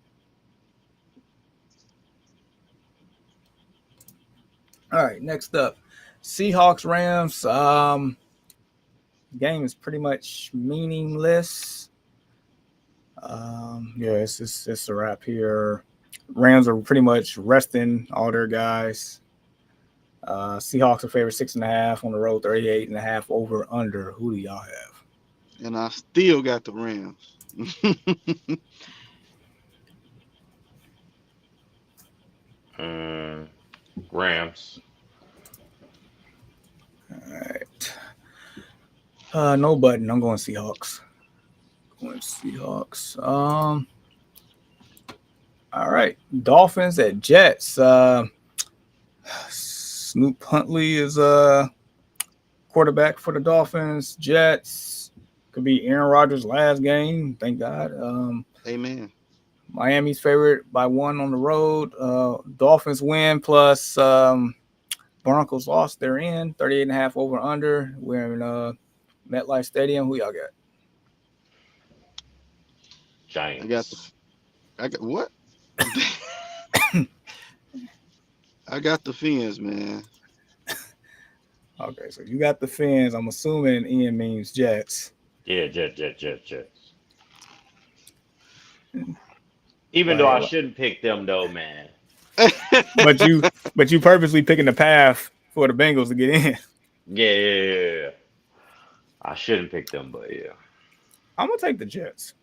All right. Next up, Seahawks Rams. Game is pretty much meaningless. Yeah, it's a wrap here. Rams are pretty much resting all their guys. Seahawks are favorite 6.5 on the road, 38.5 over under. Who do y'all have? And I still got the Rams. Rams. All right. No button. I'm going Seahawks. All right. Dolphins at Jets. Snoop Huntley is quarterback for the Dolphins. Jets could be Aaron Rodgers' last game. Thank God. Amen. Miami's favorite by 1 on the road. Dolphins win plus Broncos lost. They're in 38.5 over under. We're in MetLife Stadium. Who y'all got? Giants. I got what? I got the Fins, man. Okay, so you got the Fins. I'm assuming Ian means Jets. Yeah, Jets. Even though I shouldn't pick them though, man. but you purposely picking the path for the Bengals to get in. Yeah. I shouldn't pick them, but yeah. I'm gonna take the Jets.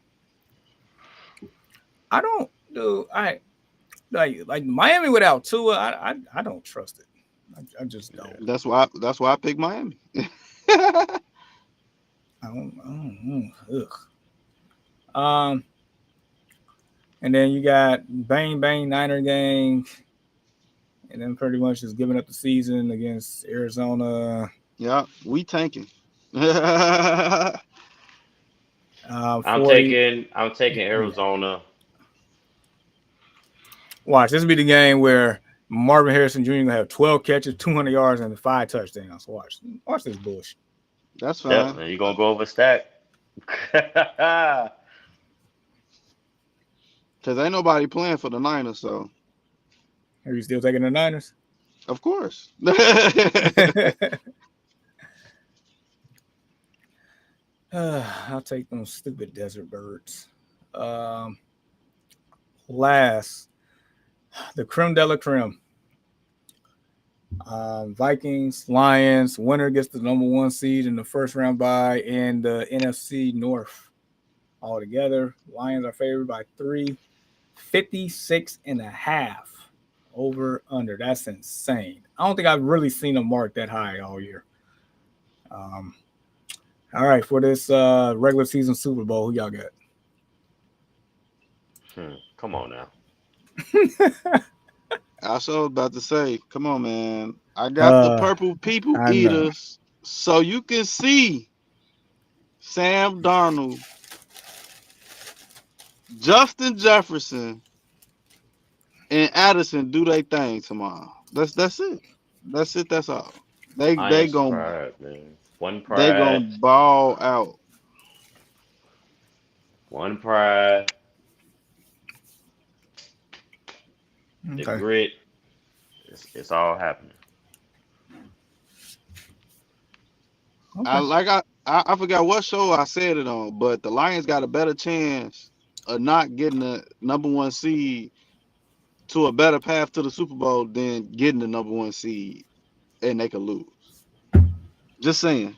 I don't do like Miami without Tua. I don't trust it. I just don't. That's why I picked Miami. I don't. Ugh. And then you got Bang Niner gang, and then pretty much just giving up the season against Arizona. Yeah, we tanking. I'm taking Arizona. Watch, this will be the game where Marvin Harrison Jr. gonna have 12 catches, 200 yards, and 5 touchdowns. Watch this bullshit. That's fine. Yep, you gonna go over stack. Cause ain't nobody playing for the Niners, so Are you still taking the Niners? of course. I'll take them stupid desert birds. Last, the creme de la creme. Vikings, Lions. Winner gets the number 1 seed in the first round bye in the NFC North. All together, Lions are favored by 3, 56.5 over under. That's insane. I don't think I've really seen a mark that high all year. All right, for this regular season Super Bowl, who y'all got? Come on now. I was about to say, come on, man. I got the purple people eaters, so you can see Sam Darnold, Justin Jefferson, and Addison do their thing tomorrow. That's it. That's all. They gonna man. One pride. They gonna ball out. One pride. The grit. It's all happening. Okay. I forgot what show I said it on, but the Lions got a better chance of not getting the number 1 seed to a better path to the Super Bowl than getting the number 1 seed, and they could lose. Just saying.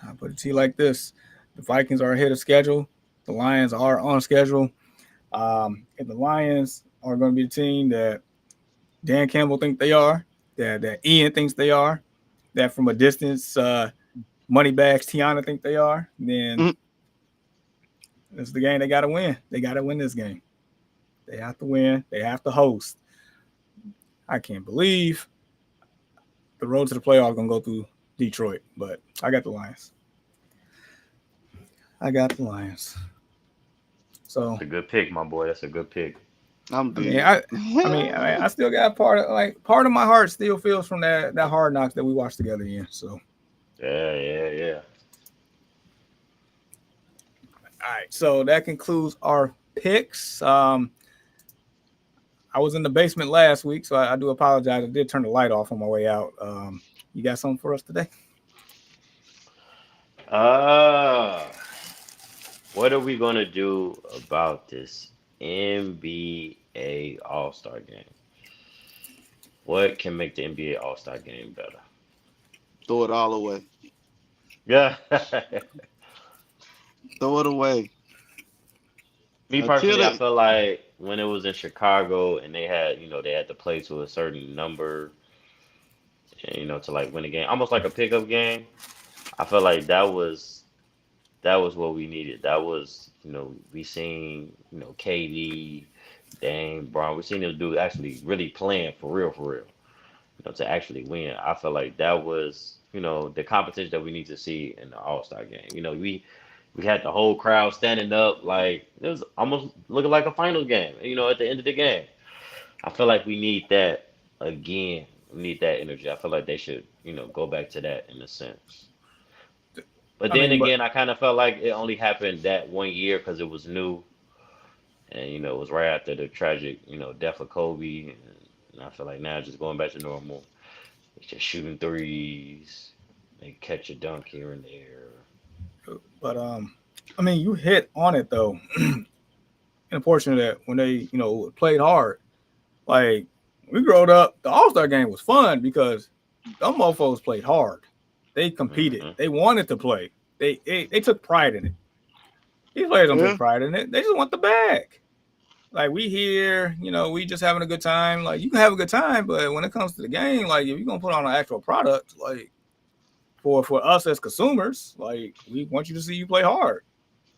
I'll put it to you like this: the Vikings are ahead of schedule. The Lions are on schedule. If the Lions are going to be the team that Dan Campbell thinks they are, that Ian thinks they are, that from a distance Moneybags Tiana think they are, then it's the game they got to win. They got to win this game. They have to win. They have to host. I can't believe the road to the playoffs going to go through Detroit, but I got the Lions. So That's a good pick, my boy. That's a good pick. I'm I mean, dead. I still got part of my heart still feels from that Hard Knocks that we watched together in. So Yeah, yeah, yeah. all right, so that concludes our picks. I was in the basement last week, so I do apologize. I did turn the light off on my way out. You got something for us today? Uh, what are we gonna do about this NBA All Star game? What can make the NBA All Star game better? Throw it all away. Yeah. Throw it away. Me Until personally, I it. feel like when it was in Chicago and they had to play to a certain number, and, to like win a game, almost like a pickup game. I feel like that was what we needed. That was, we seen, KD, Dame, Brown. We seen them do actually really playing for real, to actually win. I feel like that was, the competition that we need to see in the All Star game. We had the whole crowd standing up, like it was almost looking like a finals game. At the end of the game, I feel like we need that again. We need that energy. I feel like they should, go back to that in a sense. But I then mean, but again, I kind of felt like it only happened that one year because it was new, and it was right after the tragic, death of Kobe. And I feel like now just going back to normal, it's just shooting threes, they catch a dunk here and there. but I mean, you hit on it though. In a portion of that, when they played hard, like we growed up, the All Star game was fun because them mofo's played hard. They competed. Hmm. They wanted to play. They took pride in it. These players don't take Yeah. pride in it. They just want the bag. Like we here, we just having a good time. Like you can have a good time, but when it comes to the game, like if you're gonna put on an actual product, like for us as consumers, like we want you to see you play hard.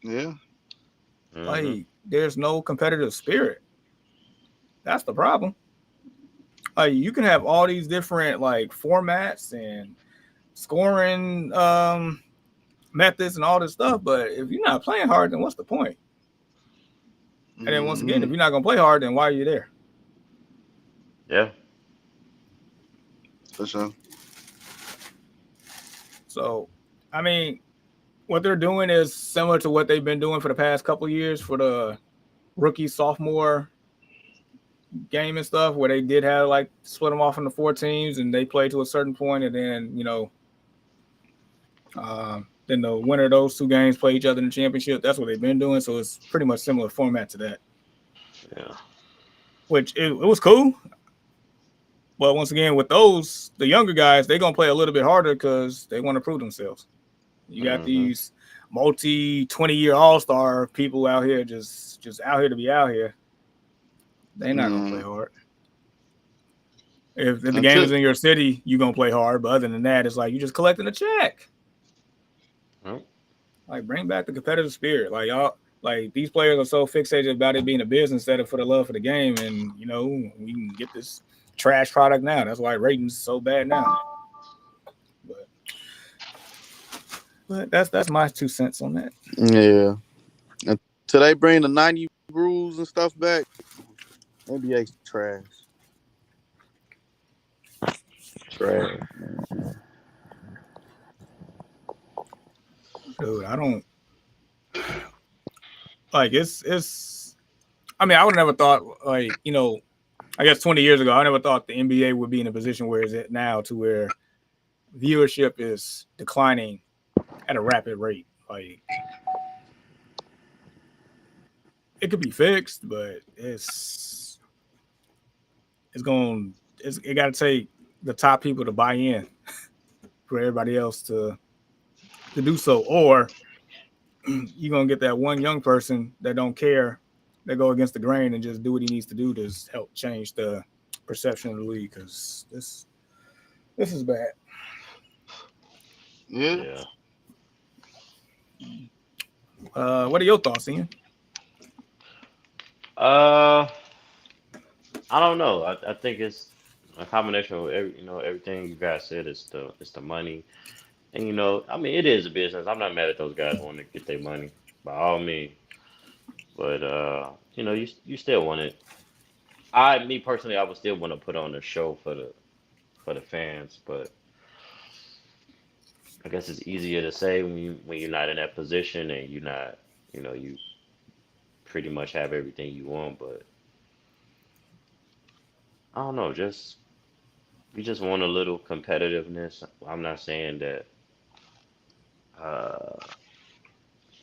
Yeah. Hmm. Like there's no competitive spirit. That's the problem. Like you can have all these different like formats and scoring methods and all this stuff, but if you're not playing hard, then what's the point? And then once again, if Mm-hmm. you're not gonna play hard, then why are you there? Yeah. For sure. So, I mean, what they're doing is similar to what they've been doing for the past couple years for the rookie sophomore game and stuff, where they did have like split them off into four teams and they play to a certain point, and then then the winner of those two games play each other in the championship. That's what they've been doing. So it's pretty much similar format to that, Yeah. which it was cool. But once again, with those, the younger guys, they're gonna play a little bit harder because they want to prove themselves. You got Hmm. these multi 20-year all-star people out here just out here to be out here. They're not gonna play Yeah. hard. If the game Until is in your city, you're gonna play hard. But other than that, it's like you just collecting a check. Like bring back the competitive spirit. Like y'all, like these players are so fixated about it being a business instead of for the love for the game. And we can get this trash product now. That's why ratings so bad now. But that's my 2 cents on that. yeah. Until they bring the 90 rules and stuff back, NBA trash. Trash. Dude, I don't like it's. I mean, I would never thought like I guess 20 years ago, I never thought the NBA would be in a position where it's at now, to where viewership is declining at a rapid rate. Like it could be fixed, but it got to take the top people to buy in for everybody else to do so, or you're gonna get that one young person that don't care, that go against the grain and just do what he needs to do to help change the perception of the league. Because this is bad. Yeah. Yeah. What are your thoughts, Ian? Uh, I don't know. I think it's a combination of everything you guys said. It's the money, and I mean, it is a business. I'm not mad at those guys wanting to get their money by all means, but you still want it. Me personally, I would still want to put on a show for the fans, but I guess it's easier to say when you're not in that position and you're not, you pretty much have everything you want. But I don't know, just we just want a little competitiveness. Uh,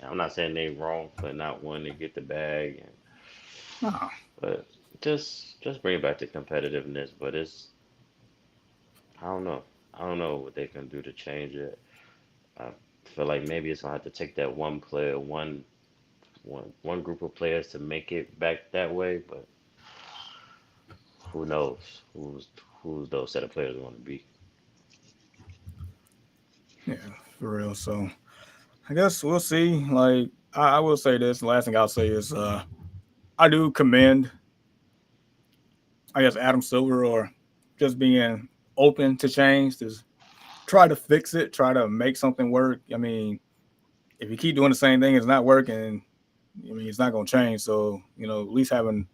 I'm not saying they wrong for not wanting to get the bag, No. but just bring it back to competitiveness. But I don't know. I don't know what they can do to change it. I feel like maybe it's gonna have to take that one player, one group of players to make it back that way. But who knows who's those set of players are going to be? Yeah, for real. So I guess we'll see. Like I will say this. The last thing I'll say is I do commend I guess Adam Silver or just being open to change, to try to fix it, try to make something work. I mean, if you keep doing the same thing, it's not working. I mean, it's not going to change. So, at least having,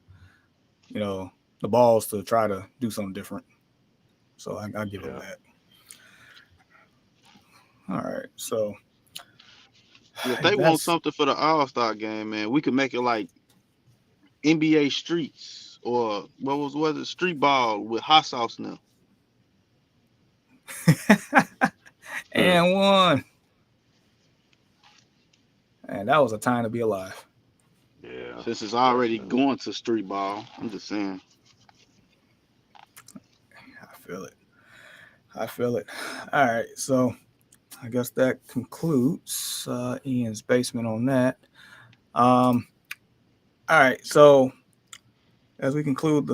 you know, the balls to try to do something different. So I give him Yeah, that. All right. So If they want that's something for the All Star game, man, we could make it like NBA Streets or what was it? Street ball with hot sauce now. hmm. and one. And that was a time to be alive. Yeah, Since it's already definitely. going to street ball, I'm just saying. I feel it. I feel it. All right. So I guess that concludes Ian's basement on that. Um, all right. So as we conclude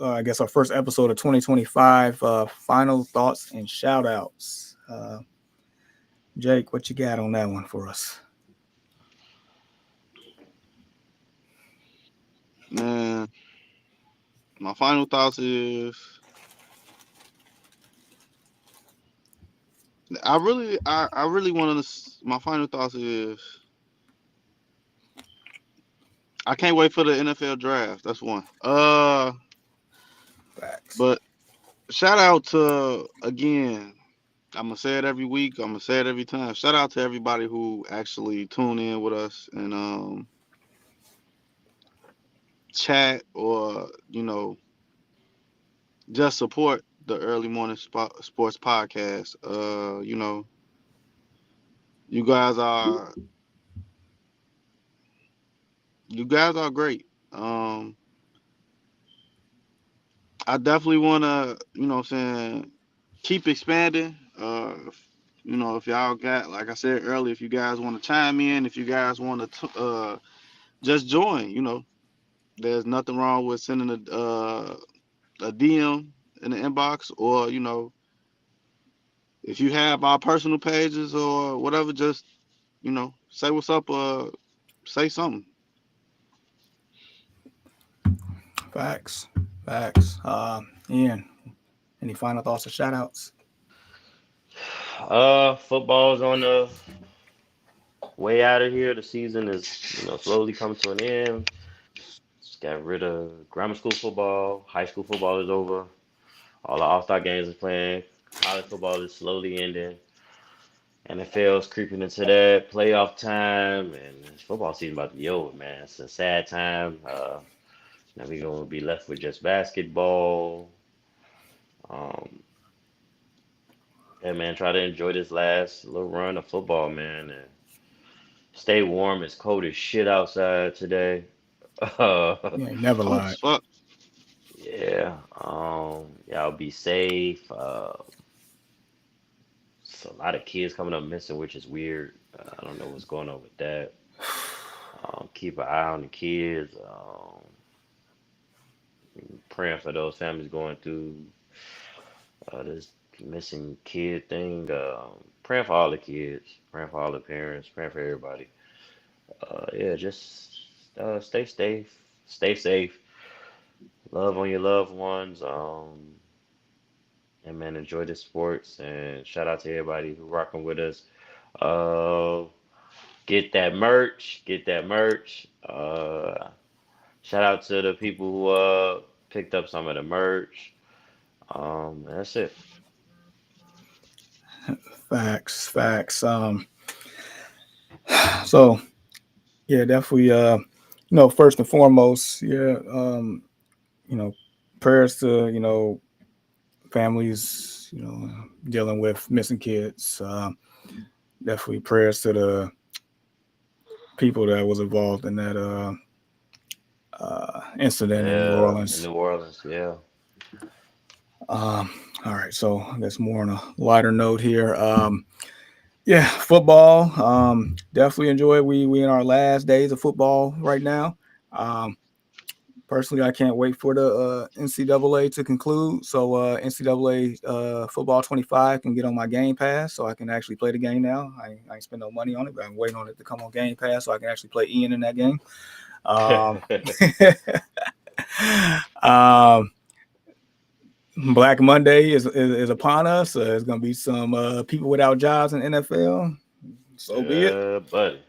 I guess our first episode of 2025, final thoughts and shout outs. Jake, what you got on that one for us? Man, my final thoughts is I really want to. My final thoughts is I can't wait for the NFL draft. That's one. Facts. But shout out to again. I'm gonna say it every week. I'm gonna say it every time. Shout out to everybody who actually tune in with us and chat or just support the early morning sports podcast. You guys are you guys are great. I definitely want to, what I'm saying, keep expanding. If y'all got, like I said earlier, if you guys want to chime in, if you guys want to just join, there's nothing wrong with sending a DM in the inbox, or if you have our personal pages or whatever, just say what's up or say something. Facts. Facts. Ian, any final thoughts or shout outs? Football's on the way out of here. The season is, slowly coming to an end. Just got rid of grammar school football. High school football is over. All the All-Star games is playing. College football is slowly ending. NFL's creeping into that playoff time, and football season about to be over, man. It's a sad time. Now we're gonna be left with just basketball. Um, yeah, man, try to enjoy this last little run of football, man, and stay warm. It's cold as shit outside today. You ain't never Cold lied. as fuck. Yeah. Y'all be safe. It's a lot of kids coming up missing, which is weird. I don't know what's going on with that. Keep an eye on the kids. Praying for those families going through this missing kid thing. Praying for all the kids. Praying for all the parents. Praying for everybody. Yeah, just stay safe. Stay safe. Love on your loved ones. And man, enjoy the sports and shout out to everybody who rocking with us. Uh, Get that merch. Get that merch. Shout out to the people who picked up some of the merch. That's it. Facts. So yeah, definitely. First and foremost, yeah. Prayers to families, dealing with missing kids. Definitely prayers to the people that was involved in that incident in New Yeah, in Orleans. New Orleans. Yeah. Um, all right, so I guess more on a lighter note here. Yeah, football. Definitely enjoy it. We in our last days of football right now. Um, Personally, I can't wait for the NCAA to conclude. So NCAA football 25 can get on my Game Pass, so I can actually play the game now. I ain't spend no money on it, but I'm waiting on it to come on Game Pass so I can actually play Ian in that game. Um, um, Black Monday is upon us. There's going to be some people without jobs in NFL. So be it. Yeah, buddy.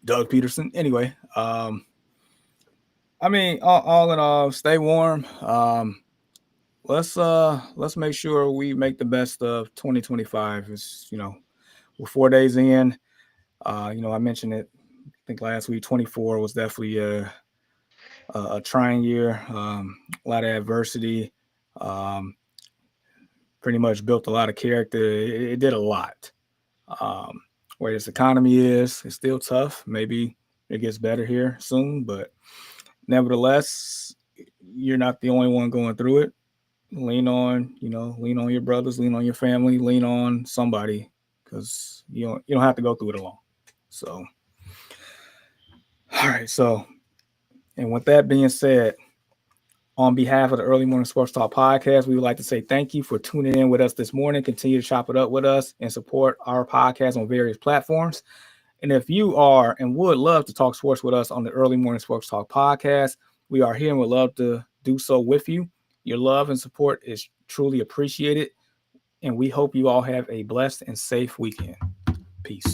Doug Peterson. Anyway, I mean, all in all, stay warm. Let's make sure we make the best of 2025. It's we're 4 days in. I mentioned it. I think last week 24 was definitely a trying year. A lot of adversity. Um, Pretty much built a lot of character. It did a lot. Um, where this economy is, it's still tough. Maybe it gets better here soon, but nevertheless, you're not the only one going through it. Lean on your brothers, lean on your family, lean on somebody, because you don't have to go through it alone. So, all right. So, and with that being said, on behalf of the Early Morning Sports Talk podcast, we would like to say thank you for tuning in with us this morning. Continue to chop it up with us and support our podcast on various platforms. And if you are and would love to talk sports with us on the Early Morning Sports Talk podcast, we are here and would love to do so with you. Your love and support is truly appreciated. And we hope you all have a blessed and safe weekend. Peace.